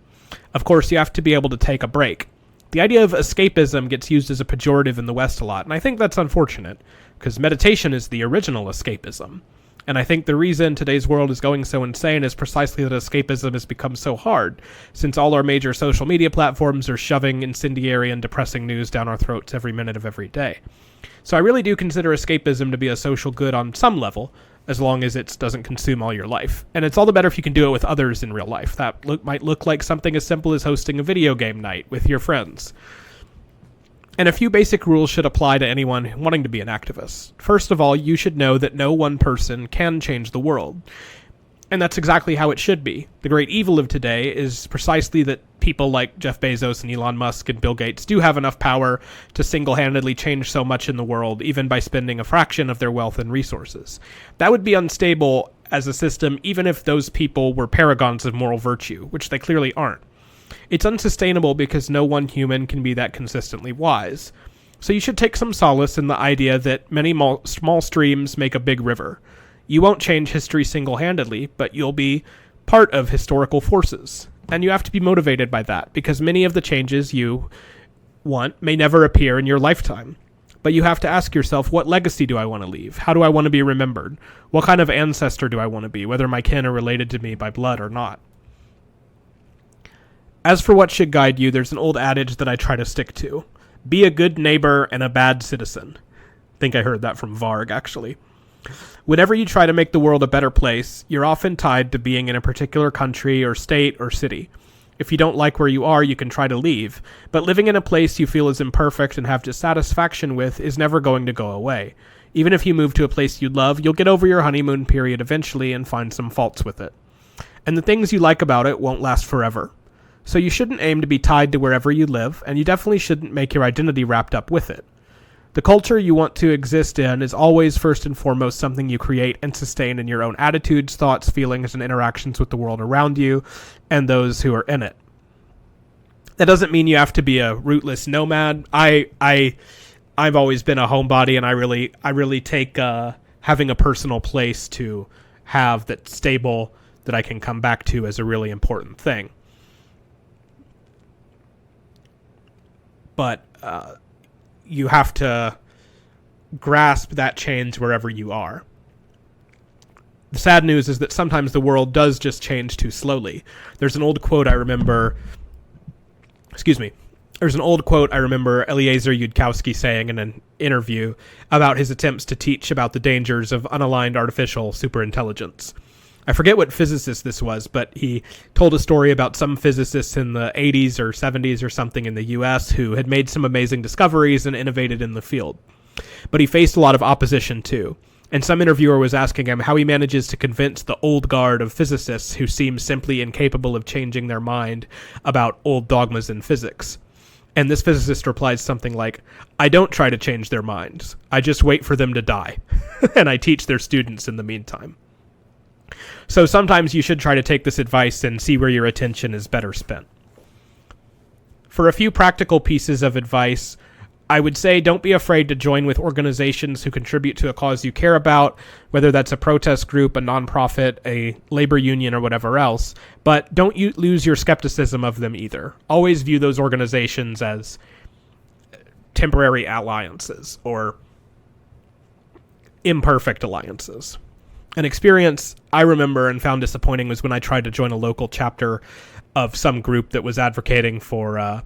Of course, you have to be able to take a break. The idea of escapism gets used as a pejorative in the West a lot, and I think that's unfortunate, because meditation is the original escapism. And I think the reason today's world is going so insane is precisely that escapism has become so hard, since all our major social media platforms are shoving incendiary and depressing news down our throats every minute of every day. So I really do consider escapism to be a social good on some level, as long as it doesn't consume all your life. And it's all the better if you can do it with others in real life. That might look like something as simple as hosting a video game night with your friends. And a few basic rules should apply to anyone wanting to be an activist. First of all, you should know that no one person can change the world. And that's exactly how it should be. The great evil of today is precisely that people like Jeff Bezos and Elon Musk and Bill Gates do have enough power to single-handedly change so much in the world, even by spending a fraction of their wealth and resources. That would be unstable as a system, even if those people were paragons of moral virtue, which they clearly aren't. It's unsustainable because no one human can be that consistently wise. So you should take some solace in the idea that many small streams make a big river. You won't change history single-handedly, but you'll be part of historical forces. And you have to be motivated by that, because many of the changes you want may never appear in your lifetime. But you have to ask yourself, what legacy do I want to leave? How do I want to be remembered? What kind of ancestor do I want to be, whether my kin are related to me by blood or not? As for what should guide you, there's an old adage that I try to stick to. Be a good neighbor and a bad citizen. I think I heard that from Varg, actually. Whenever you try to make the world a better place, you're often tied to being in a particular country or state or city. If you don't like where you are, you can try to leave, but living in a place you feel is imperfect and have dissatisfaction with is never going to go away. Even if you move to a place you love, you'll get over your honeymoon period eventually and find some faults with it. And the things you like about it won't last forever. So you shouldn't aim to be tied to wherever you live, and you definitely shouldn't make your identity wrapped up with it. The culture you want to exist in is always first and foremost something you create and sustain in your own attitudes, thoughts, feelings, and interactions with the world around you and those who are in it. That doesn't mean you have to be a rootless nomad. I've always been a homebody, and I really take having a personal place to have that's stable that I can come back to as a really important thing. But you have to grasp that change wherever you are. The sad news is that sometimes the world does just change too slowly. There's an old quote I remember Eliezer Yudkowsky saying in an interview about his attempts to teach about the dangers of unaligned artificial superintelligence. I forget what physicist this was, but he told a story about some physicists in the 80s or 70s or something in the US who had made some amazing discoveries and innovated in the field. But he faced a lot of opposition too. And some interviewer was asking him how he manages to convince the old guard of physicists who seem simply incapable of changing their mind about old dogmas in physics. And this physicist replied something like, "I don't try to change their minds. I just wait for them to die. And I teach their students in the meantime." So sometimes you should try to take this advice and see where your attention is better spent. For a few practical pieces of advice, I would say don't be afraid to join with organizations who contribute to a cause you care about, whether that's a protest group, a nonprofit, a labor union, or whatever else. But don't lose your skepticism of them either. Always view those organizations as temporary alliances or imperfect alliances. An experience I remember and found disappointing was when I tried to join a local chapter of some group that was advocating for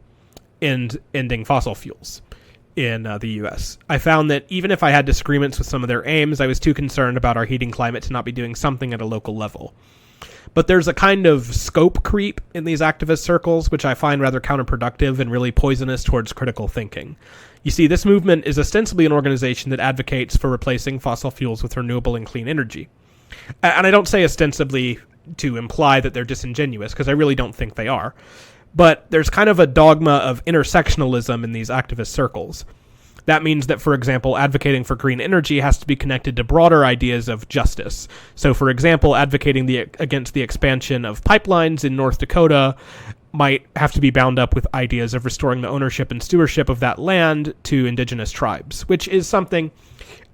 ending fossil fuels in the U.S. I found that even if I had disagreements with some of their aims, I was too concerned about our heating climate to not be doing something at a local level. But there's a kind of scope creep in these activist circles, which I find rather counterproductive and really poisonous towards critical thinking. You see, this movement is ostensibly an organization that advocates for replacing fossil fuels with renewable and clean energy. And I don't say ostensibly to imply that they're disingenuous, because I really don't think they are. But there's kind of a dogma of intersectionalism in these activist circles. That means that, for example, advocating for green energy has to be connected to broader ideas of justice. So, for example, advocating against the expansion of pipelines in North Dakota might have to be bound up with ideas of restoring the ownership and stewardship of that land to indigenous tribes, which is something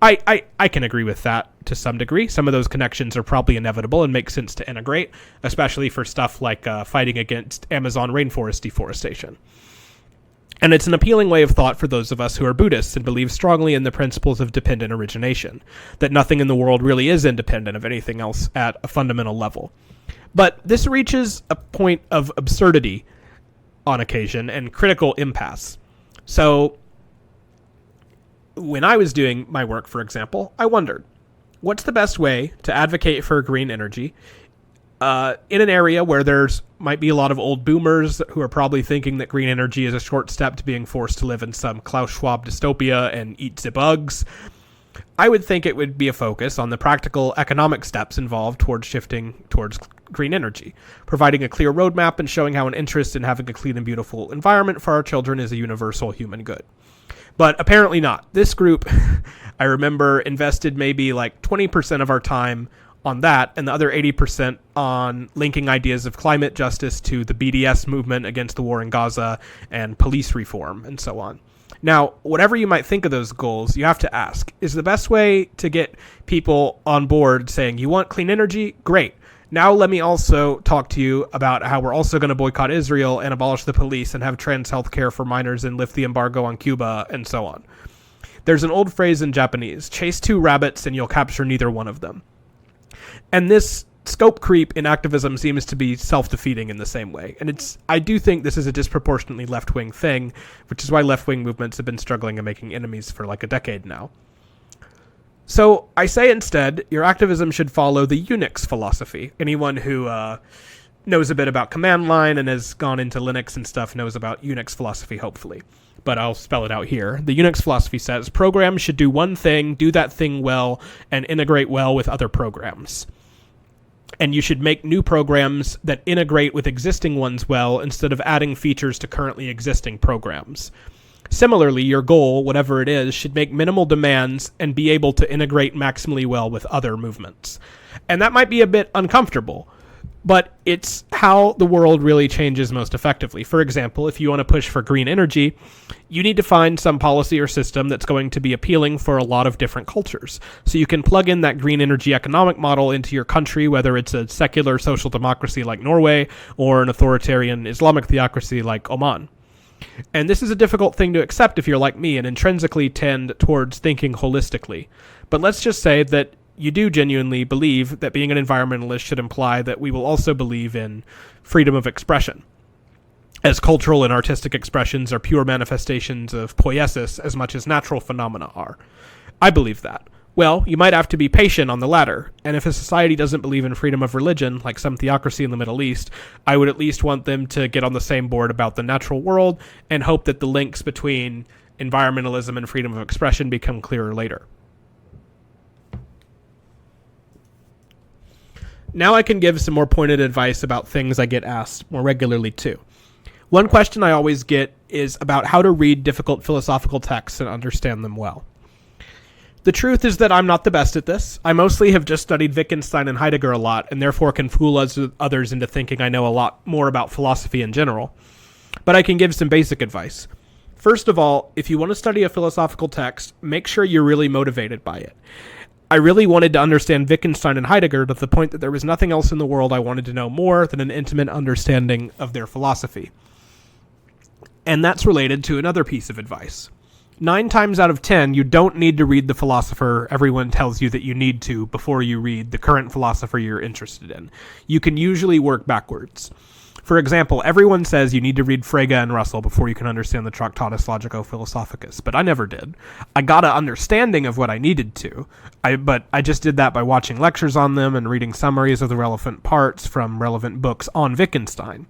I can agree with that to some degree. Some of those connections are probably inevitable and make sense to integrate, especially for stuff like fighting against Amazon rainforest deforestation. And it's an appealing way of thought for those of us who are Buddhists and believe strongly in the principles of dependent origination, that nothing in the world really is independent of anything else at a fundamental level. But this reaches a point of absurdity on occasion and critical impasse. So, when I was doing my work, for example, I wondered, what's the best way to advocate for green energy in an area where there's might be a lot of old boomers who are probably thinking that green energy is a short step to being forced to live in some Klaus Schwab dystopia and eat the bugs? I would think it would be a focus on the practical economic steps involved towards shifting towards green energy, providing a clear roadmap and showing how an interest in having a clean and beautiful environment for our children is a universal human good. But apparently not. This group, I remember, invested maybe like 20% of our time on that, and the other 80% on linking ideas of climate justice to the BDS movement against the war in Gaza and police reform and so on. Now, whatever you might think of those goals, you have to ask, is the best way to get people on board saying, you want clean energy? Great. Now let me also talk to you about how we're also going to boycott Israel and abolish the police and have trans health care for minors and lift the embargo on Cuba and so on. There's an old phrase in Japanese, chase two rabbits and you'll capture neither one of them. And this scope creep in activism seems to be self-defeating in the same way. And I do think this is a disproportionately left-wing thing, which is why left-wing movements have been struggling and making enemies for like a decade now. So I say instead, your activism should follow the Unix philosophy. Anyone who knows a bit about command line and has gone into Linux and stuff knows about Unix philosophy, hopefully. But I'll spell it out here. The Unix philosophy says, programs should do one thing, do that thing well, and integrate well with other programs. And you should make new programs that integrate with existing ones well instead of adding features to currently existing programs. Similarly, your goal, whatever it is, should make minimal demands and be able to integrate maximally well with other movements. And that might be a bit uncomfortable, but it's how the world really changes most effectively. For example, if you want to push for green energy, you need to find some policy or system that's going to be appealing for a lot of different cultures. So you can plug in that green energy economic model into your country, whether it's a secular social democracy like Norway or an authoritarian Islamic theocracy like Oman. And this is a difficult thing to accept if you're like me and intrinsically tend towards thinking holistically. But let's just say that you do genuinely believe that being an environmentalist should imply that we will also believe in freedom of expression, as cultural and artistic expressions are pure manifestations of poiesis as much as natural phenomena are. I believe that. Well, you might have to be patient on the latter, and if a society doesn't believe in freedom of religion, like some theocracy in the Middle East, I would at least want them to get on the same board about the natural world and hope that the links between environmentalism and freedom of expression become clearer later. Now I can give some more pointed advice about things I get asked more regularly too. One question I always get is about how to read difficult philosophical texts and understand them well. The truth is that I'm not the best at this. I mostly have just studied Wittgenstein and Heidegger a lot, and therefore can fool others into thinking I know a lot more about philosophy in general. But I can give some basic advice. First of all, if you want to study a philosophical text, make sure you're really motivated by it. I really wanted to understand Wittgenstein and Heidegger to the point that there was nothing else in the world I wanted to know more than an intimate understanding of their philosophy. And that's related to another piece of advice. 9 times out of 10, you don't need to read the philosopher everyone tells you that you need to before you read the current philosopher you're interested in. You can usually work backwards. For example, everyone says you need to read Frege and Russell before you can understand the Tractatus Logico-Philosophicus, but I never did. I got an understanding of what I needed to, but I just did that by watching lectures on them and reading summaries of the relevant parts from relevant books on Wittgenstein.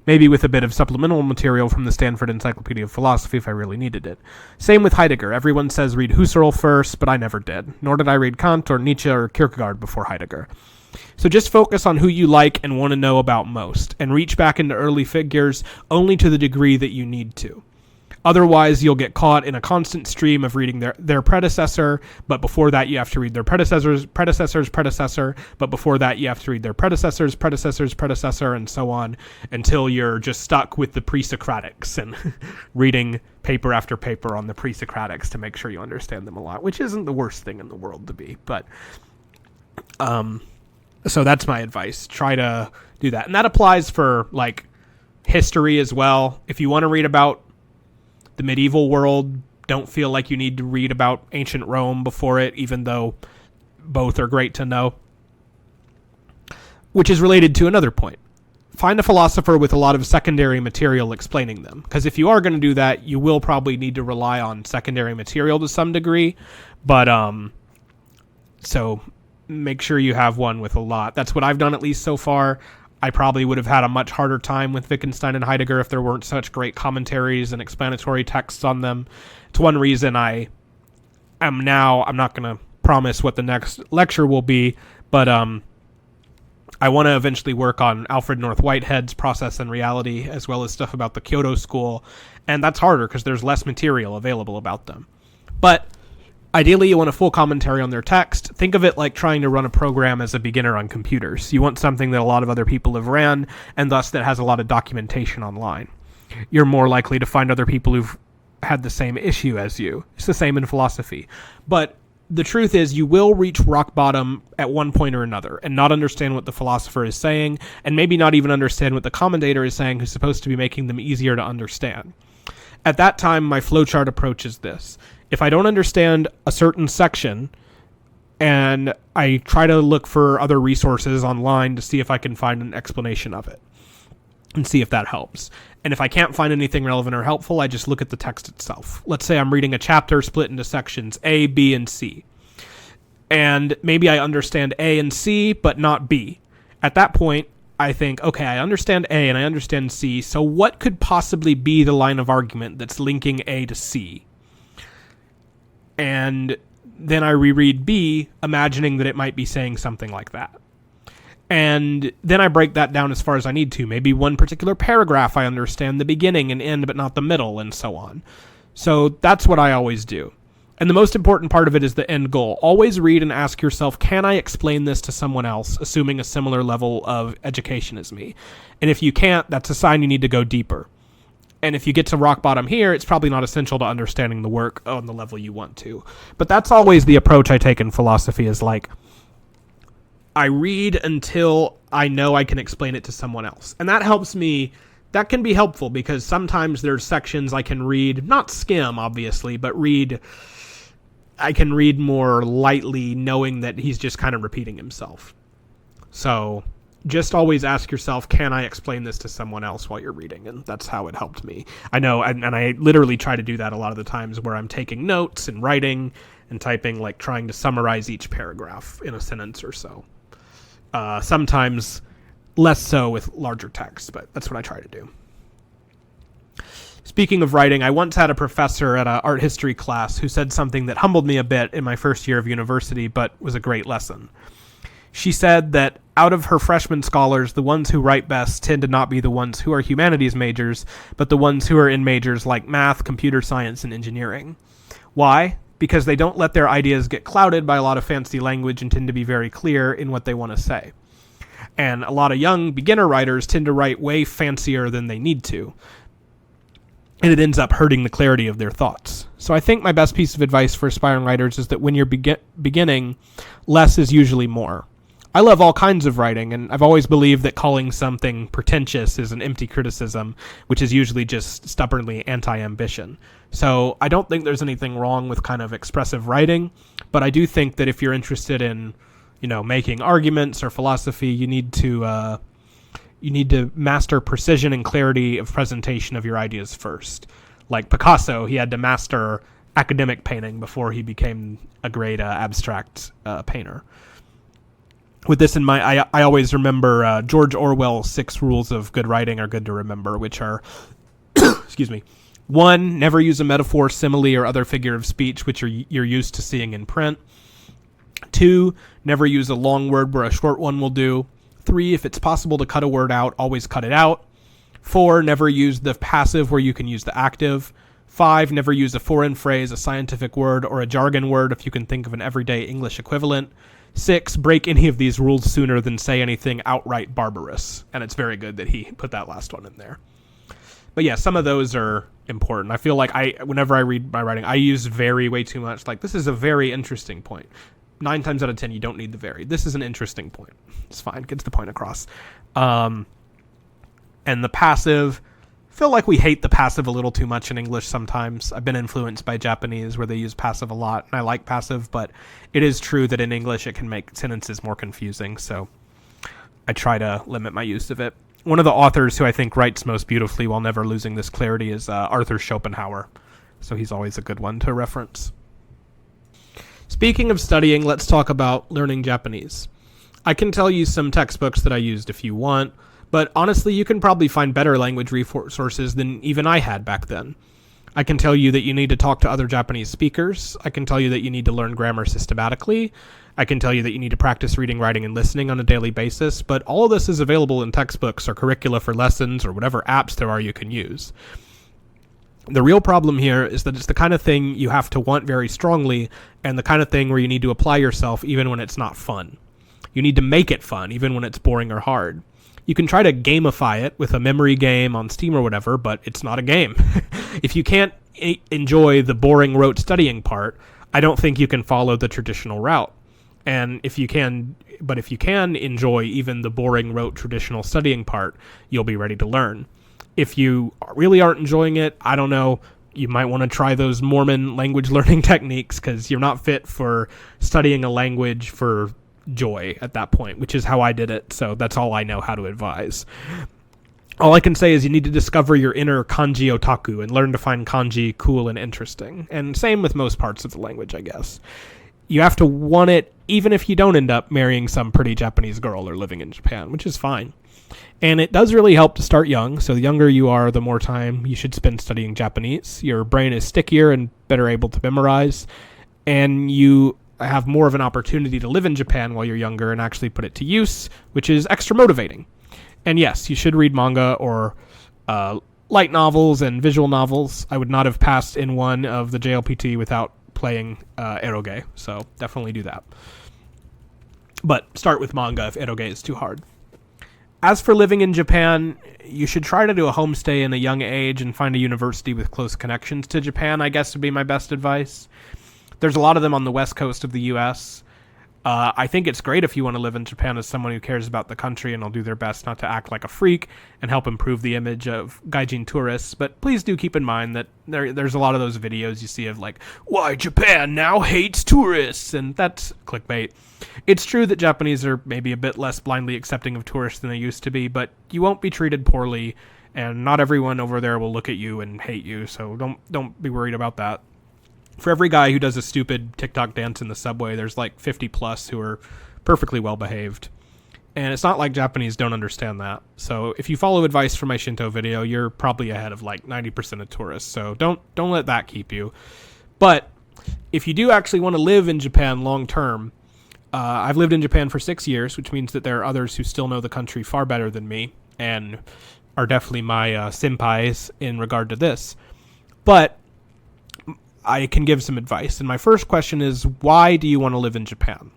Maybe with a bit of supplemental material from the Stanford Encyclopedia of Philosophy if I really needed it. Same with Heidegger. Everyone says read Husserl first, but I never did. Nor did I read Kant or Nietzsche or Kierkegaard before Heidegger. So just focus on who you like and want to know about most, and reach back into early figures only to the degree that you need to. Otherwise, you'll get caught in a constant stream of reading their predecessor, but before that you have to read their predecessor's predecessor, but before that you have to read their predecessor's predecessor, and so on, until you're just stuck with the pre-Socratics and reading paper after paper on the pre-Socratics to make sure you understand them a lot, which isn't the worst thing in the world to be, but so that's my advice. Try to do that. And that applies for, like, history as well. If you want to read about the medieval world, don't feel like you need to read about ancient Rome before it, even though both are great to know. Which is related to another point. Find a philosopher with a lot of secondary material explaining them. Because if you are going to do that, you will probably need to rely on secondary material to some degree. But, so make sure you have one with a lot. That's what I've done, at least so far. I probably would have had a much harder time with Wittgenstein and Heidegger if there weren't such great commentaries and explanatory texts on them. It's one reason I'm not going to promise what the next lecture will be, but I want to eventually work on Alfred North Whitehead's Process and Reality, as well as stuff about the Kyoto School, and that's harder because there's less material available about them. But ideally, you want a full commentary on their text. Think of it like trying to run a program as a beginner on computers. You want something that a lot of other people have ran, and thus that has a lot of documentation online. You're more likely to find other people who've had the same issue as you. It's the same in philosophy. But the truth is, you will reach rock bottom at one point or another, and not understand what the philosopher is saying, and maybe not even understand what the commentator is saying, who's supposed to be making them easier to understand. At that time, my flowchart approach is this. If I don't understand a certain section, and I try to look for other resources online to see if I can find an explanation of it, and see if that helps. And if I can't find anything relevant or helpful, I just look at the text itself. Let's say I'm reading a chapter split into sections A, B, and C. And maybe I understand A and C, but not B. At that point, I think, okay, I understand A and I understand C, so what could possibly be the line of argument that's linking A to C? And then I reread B, imagining that it might be saying something like that. And then I break that down as far as I need to. Maybe one particular paragraph I understand the beginning and end, but not the middle, and so on. So that's what I always do. And the most important part of it is the end goal. Always read and ask yourself, can I explain this to someone else, assuming a similar level of education as me? And if you can't, that's a sign you need to go deeper. And if you get to rock bottom here, it's probably not essential to understanding the work on the level you want to. But that's always the approach I take in philosophy, is like, I read until I know I can explain it to someone else. And that helps me. That can be helpful because sometimes there's sections I can read, not skim, obviously, but I can read more lightly, knowing that he's just kind of repeating himself. So just always ask yourself, can I explain this to someone else while you're reading? And that's how it helped me. I know, and I literally try to do that a lot of the times where I'm taking notes and writing and typing, like trying to summarize each paragraph in a sentence or so. Sometimes less so with larger text, but that's what I try to do. Speaking of writing, I once had a professor at an art history class who said something that humbled me a bit in my first year of university, but was a great lesson. She said that out of her freshman scholars, the ones who write best tend to not be the ones who are humanities majors, but the ones who are in majors like math, computer science, and engineering. Why? Because they don't let their ideas get clouded by a lot of fancy language and tend to be very clear in what they want to say. And a lot of young beginner writers tend to write way fancier than they need to. And it ends up hurting the clarity of their thoughts. So I think my best piece of advice for aspiring writers is that when you're beginning, less is usually more. I love all kinds of writing, and I've always believed that calling something pretentious is an empty criticism, which is usually just stubbornly anti-ambition. So I don't think there's anything wrong with kind of expressive writing, but I do think that if you're interested in, making arguments or philosophy, you need to master precision and clarity of presentation of your ideas first. Like Picasso, he had to master academic painting before he became a great abstract painter. With this in mind, I always remember George Orwell's 6 rules of good writing are good to remember, which are, excuse me, 1, never use a metaphor, simile, or other figure of speech which you're used to seeing in print. 2, never use a long word where a short one will do. 3, if it's possible to cut a word out, always cut it out. 4, never use the passive where you can use the active. 5, never use a foreign phrase, a scientific word, or a jargon word if you can think of an everyday English equivalent. 6, break any of these rules sooner than say anything outright barbarous. And it's very good that he put that last one in there. But yeah, some of those are important. I feel like whenever I read my writing, I use very way too much. Like, this is a very interesting point. 9 times out of 10, you don't need the very. This is an interesting point. It's fine. Gets the point across. And the passive, I feel like we hate the passive a little too much in English sometimes. I've been influenced by Japanese where they use passive a lot, and I like passive, but it is true that in English it can make sentences more confusing, so I try to limit my use of it. One of the authors who I think writes most beautifully while never losing this clarity is Arthur Schopenhauer, so he's always a good one to reference. Speaking of studying, let's talk about learning Japanese. I can tell you some textbooks that I used if you want, but honestly, you can probably find better language resources than even I had back then. I can tell you that you need to talk to other Japanese speakers. I can tell you that you need to learn grammar systematically. I can tell you that you need to practice reading, writing, and listening on a daily basis, but all of this is available in textbooks or curricula for lessons or whatever apps there are you can use. The real problem here is that it's the kind of thing you have to want very strongly and the kind of thing where you need to apply yourself even when it's not fun. You need to make it fun even when it's boring or hard. You can try to gamify it with a memory game on Steam or whatever, but it's not a game. If you can't enjoy the boring rote studying part, I don't think you can follow the traditional route. And if you can enjoy even the boring rote traditional studying part, you'll be ready to learn. If you really aren't enjoying it, I don't know, you might want to try those Mormon language learning techniques because you're not fit for studying a language for joy at that point, which is how I did it, so that's all I know how to advise. All I can say is you need to discover your inner kanji otaku and learn to find kanji cool and interesting. And same with most parts of the language, I guess. You have to want it even if you don't end up marrying some pretty Japanese girl or living in Japan, which is fine. And it does really help to start young, so the younger you are, the more time you should spend studying Japanese. Your brain is stickier and better able to memorize, and you have more of an opportunity to live in Japan while you're younger and actually put it to use, which is extra motivating. And yes, you should read manga or light novels and visual novels. I would not have passed in one of the JLPT without playing eroge, so definitely do that. But start with manga if eroge is too hard. As for living in Japan, you should try to do a homestay in a young age and find a university with close connections to Japan, I guess would be my best advice. There's a lot of them on the west coast of the U.S. I think it's great if you want to live in Japan as someone who cares about the country and will do their best not to act like a freak and help improve the image of gaijin tourists. But please do keep in mind that there's a lot of those videos you see of like, why Japan now hates tourists, and that's clickbait. It's true that Japanese are maybe a bit less blindly accepting of tourists than they used to be, but you won't be treated poorly, and not everyone over there will look at you and hate you, so don't be worried about that. For every guy who does a stupid TikTok dance in the subway, there's like 50 plus who are perfectly well behaved. And it's not like Japanese don't understand that. So if you follow advice from my Shinto video, you're probably ahead of like 90% of tourists. So don't let that keep you. But if you do actually want to live in Japan long term, I've lived in Japan for 6 years, which means that there are others who still know the country far better than me and are definitely my senpais in regard to this. But I can give some advice. And my first question is, why do you want to live in Japan?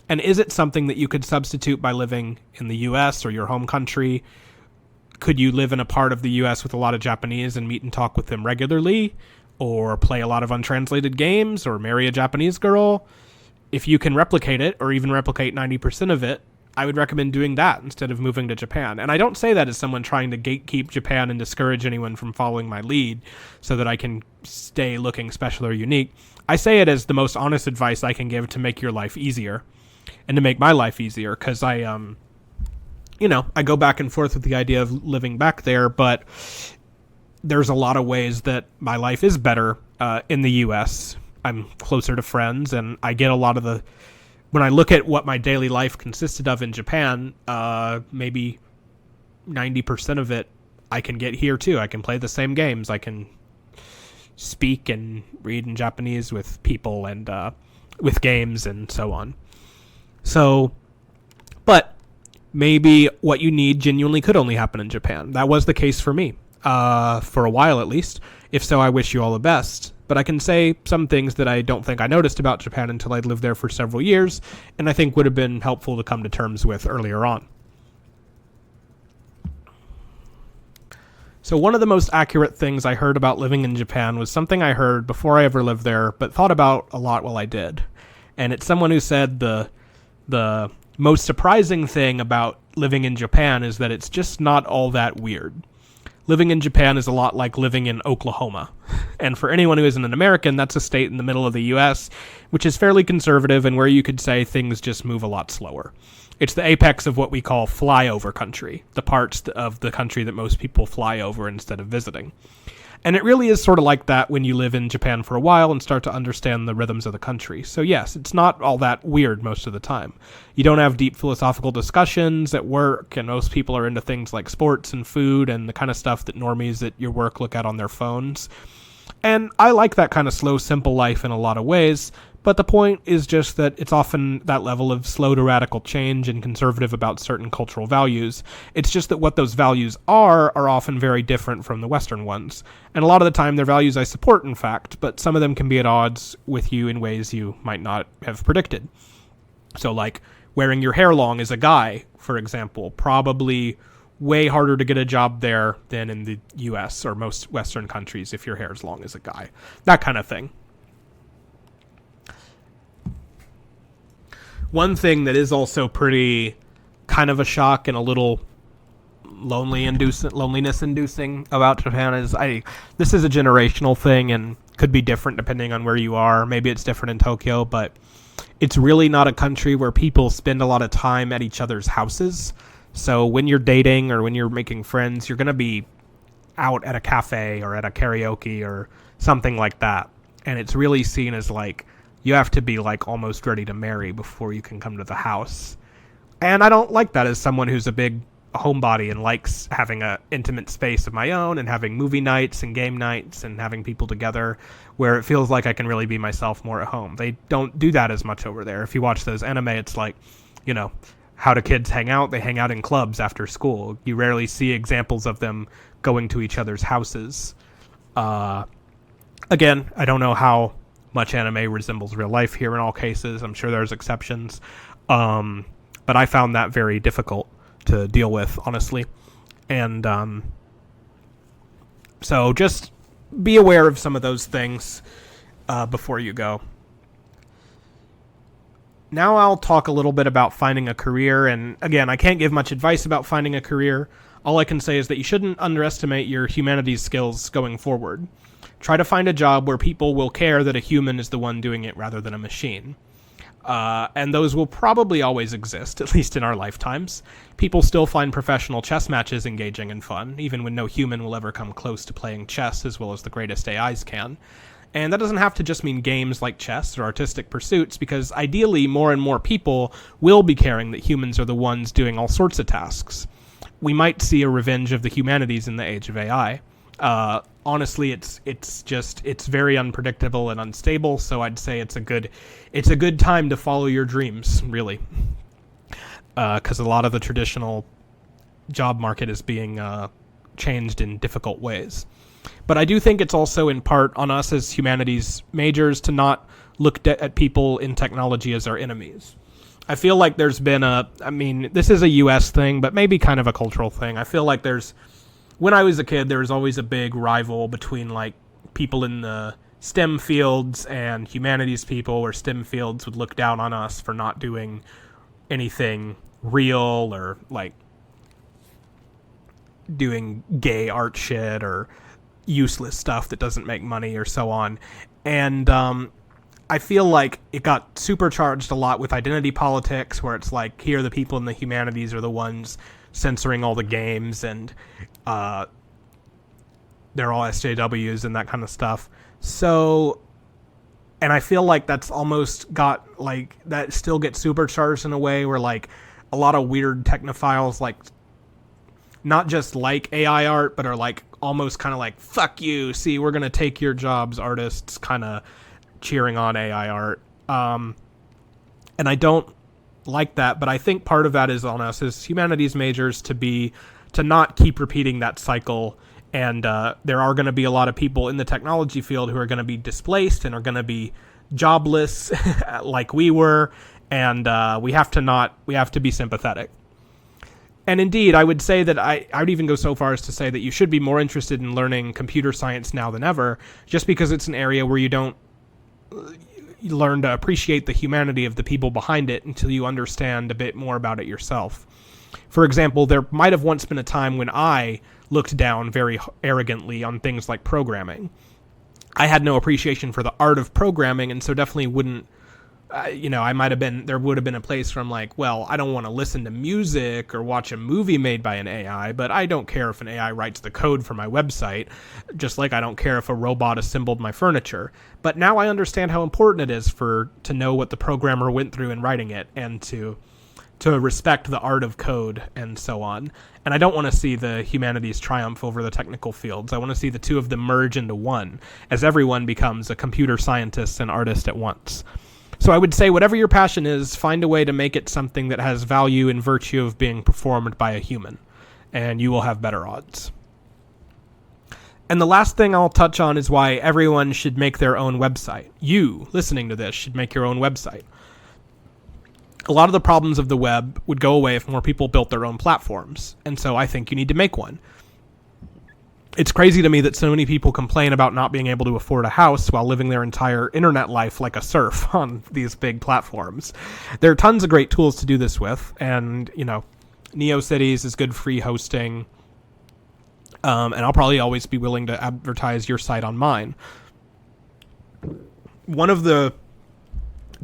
And is it something that you could substitute by living in the U.S. or your home country? Could you live in a part of the U.S. with a lot of Japanese and meet and talk with them regularly? Or play a lot of untranslated games? Or marry a Japanese girl? If you can replicate it, or even replicate 90% of it, I would recommend doing that instead of moving to Japan. And I don't say that as someone trying to gatekeep Japan and discourage anyone from following my lead so that I can stay looking special or unique. I say it as the most honest advice I can give to make your life easier and to make my life easier, because I go back and forth with the idea of living back there, but there's a lot of ways that my life is better in the U.S. I'm closer to friends, and I get a lot of the... When I look at what my daily life consisted of in Japan, maybe 90% of it I can get here too. I can play the same games. I can speak and read in Japanese with people and with games and so on. So, but maybe what you need genuinely could only happen in Japan. That was the case for me, for a while at least. If so, I wish you all the best. But I can say some things that I don't think I noticed about Japan until I'd lived there for several years, and I think would have been helpful to come to terms with earlier on. So one of the most accurate things I heard about living in Japan was something I heard before I ever lived there, but thought about a lot while I did. And it's someone who said the most surprising thing about living in Japan is that it's just not all that weird. Living in Japan is a lot like living in Oklahoma. And for anyone who isn't an American, that's a state in the middle of the U.S., which is fairly conservative and where you could say things just move a lot slower. It's the apex of what we call flyover country, the parts of the country that most people fly over instead of visiting. And it really is sort of like that when you live in Japan for a while and start to understand the rhythms of the country. So yes, it's not all that weird most of the time. You don't have deep philosophical discussions at work, and most people are into things like sports and food and the kind of stuff that normies at your work look at on their phones. And I like that kind of slow, simple life in a lot of ways, but the point is just that it's often that level of slow to radical change and conservative about certain cultural values. It's just that what those values are often very different from the Western ones. And a lot of the time they're values I support, in fact, but some of them can be at odds with you in ways you might not have predicted. So like wearing your hair long as a guy, for example, probably way harder to get a job there than in the US or most Western countries if your hair is long as a guy. That kind of thing. One thing that is also pretty kind of a shock and a little loneliness-inducing about Japan is this is a generational thing and could be different depending on where you are. Maybe it's different in Tokyo, but it's really not a country where people spend a lot of time at each other's houses. So when you're dating or when you're making friends, you're going to be out at a cafe or at a karaoke or something like that. And it's really seen as like, you have to be like almost ready to marry before you can come to the house. And I don't like that as someone who's a big homebody and likes having an intimate space of my own and having movie nights and game nights and having people together where it feels like I can really be myself more at home. They don't do that as much over there. If you watch those anime, it's like, how do kids hang out? They hang out in clubs after school. You rarely see examples of them going to each other's houses. Again, I don't know how much anime resembles real life here in all cases. I'm sure there's exceptions. But I found that very difficult to deal with, honestly. And so just be aware of some of those things before you go. Now I'll talk a little bit about finding a career. And again, I can't give much advice about finding a career. All I can say is that you shouldn't underestimate your humanities skills going forward. Try to find a job where people will care that a human is the one doing it rather than a machine. And those will probably always exist, at least in our lifetimes. People still find professional chess matches engaging and fun, even when no human will ever come close to playing chess as well as the greatest AIs can. And that doesn't have to just mean games like chess or artistic pursuits, because ideally more and more people will be caring that humans are the ones doing all sorts of tasks. We might see a revenge of the humanities in the age of AI. Honestly, it's very unpredictable and unstable, so I'd say it's a good time to follow your dreams, really. Because a lot of the traditional job market is being changed in difficult ways. But I do think it's also in part on us as humanities majors to not look at people in technology as our enemies. I feel like there's been this is a US thing, but maybe kind of a cultural thing. I feel like when I was a kid, there was always a big rival between like people in the STEM fields and humanities people, where STEM fields would look down on us for not doing anything real, or like doing gay art shit or useless stuff that doesn't make money or so on. And I feel like it got supercharged a lot with identity politics, where it's like, here the people in the humanities are the ones censoring all the games, and they're all SJWs and that kind of stuff. So, and I feel like that's almost got, like, that still gets supercharged in a way where, like, a lot of weird technophiles, like, not just like AI art, but are like almost kind of like, fuck you, see, we're gonna take your jobs, artists, kind of cheering on AI art. And I don't like that, but I think part of that is on us as humanities majors to not keep repeating that cycle. And there are going to be a lot of people in the technology field who are going to be displaced and are going to be jobless like we were. And we have to be sympathetic. And indeed, I would say that I would even go so far as to say that you should be more interested in learning computer science now than ever, just because it's an area where you don't learn to appreciate the humanity of the people behind it until you understand a bit more about it yourself. For example, there might have once been a time when I looked down very arrogantly on things like programming. I had no appreciation for the art of programming, and so definitely wouldn't, there would have been a place where I'm like, well, I don't want to listen to music or watch a movie made by an AI, but I don't care if an AI writes the code for my website, just like I don't care if a robot assembled my furniture. But now I understand how important it is to know what the programmer went through in writing it, and to respect the art of code and so on. And I don't want to see the humanities triumph over the technical fields. I want to see the two of them merge into one, as everyone becomes a computer scientist and artist at once. So I would say whatever your passion is, find a way to make it something that has value and virtue of being performed by a human, and you will have better odds. And the last thing I'll touch on is why everyone should make their own website. You, listening to this, should make your own website. A lot of the problems of the web would go away if more people built their own platforms, and so I think you need to make one. It's crazy to me that so many people complain about not being able to afford a house while living their entire internet life like a serf on these big platforms. There are tons of great tools to do this with, and, NeoCities is good free hosting, and I'll probably always be willing to advertise your site on mine. One of the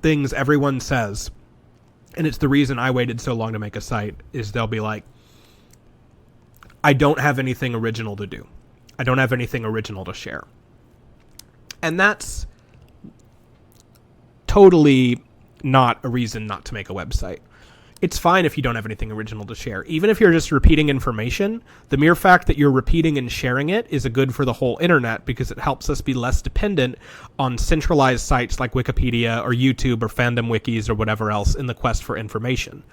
things everyone says, and it's the reason I waited so long to make a site, is they'll be like, I don't have anything original to do. I don't have anything original to share. And that's totally not a reason not to make a website. It's fine if you don't have anything original to share. Even if you're just repeating information, the mere fact that you're repeating and sharing it is a good for the whole internet, because it helps us be less dependent on centralized sites like Wikipedia or YouTube or fandom wikis or whatever else in the quest for information.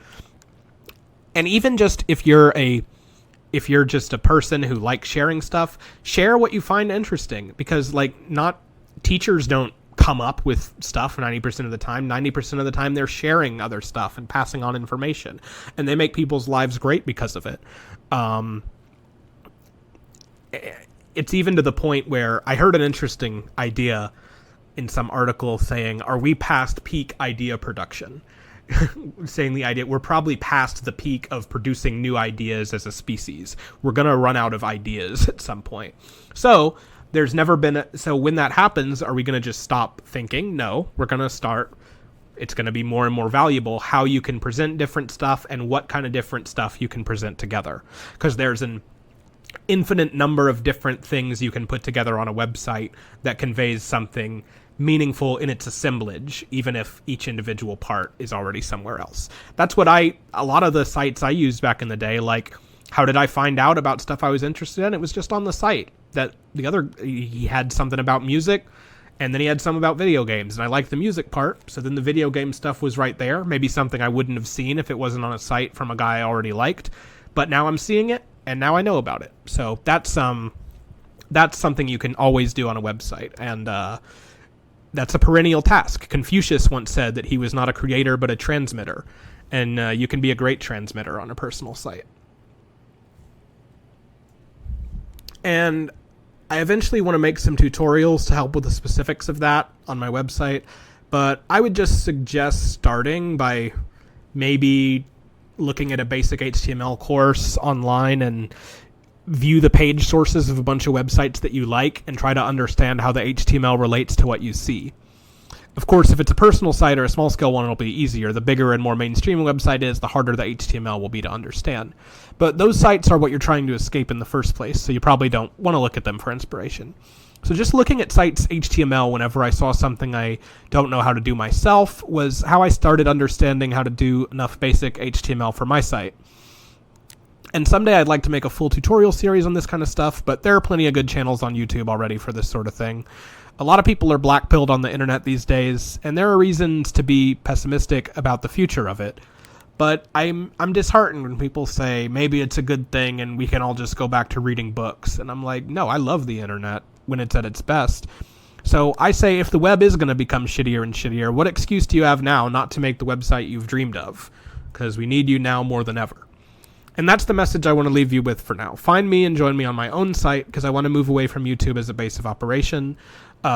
And even just if you're just a person who likes sharing stuff, share what you find interesting, because not teachers don't come up with stuff 90% of the time. 90% of the time they're sharing other stuff and passing on information, and they make people's lives great because of it. It's even to the point where I heard an interesting idea in some article saying, are we past peak idea production? Saying the idea, we're probably past the peak of producing new ideas as a species. We're going to run out of ideas at some point. So when that happens, are we going to just stop thinking? No, we're going to start. It's going to be more and more valuable how you can present different stuff and what kind of different stuff you can present together. Because there's an infinite number of different things you can put together on a website that conveys something meaningful in its assemblage, even if each individual part is already somewhere else. That's what a lot of the sites I used back in the day, like, how did I find out about stuff I was interested in? It was just on the site. He had something about music, and then he had some about video games, and I liked the music part, so then the video game stuff was right there. Maybe something I wouldn't have seen if it wasn't on a site from a guy I already liked, but now I'm seeing it, and now I know about it. So that's something you can always do on a website, and that's a perennial task. Confucius once said that he was not a creator but a transmitter, and you can be a great transmitter on a personal site. And I eventually want to make some tutorials to help with the specifics of that on my website, but I would just suggest starting by maybe looking at a basic HTML course online and view the page sources of a bunch of websites that you like and try to understand how the HTML relates to what you see. Of course, if it's a personal site or a small scale one, it'll be easier. The bigger and more mainstream a website is, the harder the HTML will be to understand. But those sites are what you're trying to escape in the first place, so you probably don't want to look at them for inspiration. So just looking at sites HTML whenever I saw something I don't know how to do myself was how I started understanding how to do enough basic HTML for my site. And someday I'd like to make a full tutorial series on this kind of stuff, but there are plenty of good channels on YouTube already for this sort of thing. A lot of people are black-pilled on the internet these days, and there are reasons to be pessimistic about the future of it. But I'm disheartened when people say maybe it's a good thing and we can all just go back to reading books. And I'm like, no, I love the internet when it's at its best. So I say if the web is going to become shittier and shittier, what excuse do you have now not to make the website you've dreamed of? Because we need you now more than ever. And that's the message I want to leave you with for now. Find me and join me on my own site because I want to move away from YouTube as a base of operation.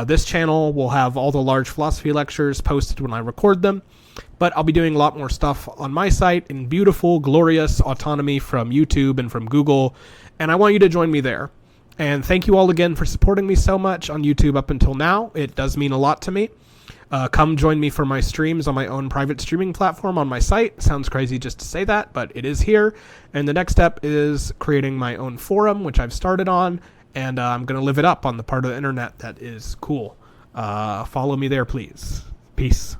This channel will have all the large philosophy lectures posted when I record them, but I'll be doing a lot more stuff on my site in beautiful, glorious autonomy from YouTube and from Google, and I want you to join me there. And thank you all again for supporting me so much on YouTube up until now. It does mean a lot to me. Come join me for my streams on my own private streaming platform on my site. Sounds crazy just to say that, but it is here. And the next step is creating my own forum, which I've started on, and I'm going to live it up on the part of the internet that is cool. Follow me there, please. Peace.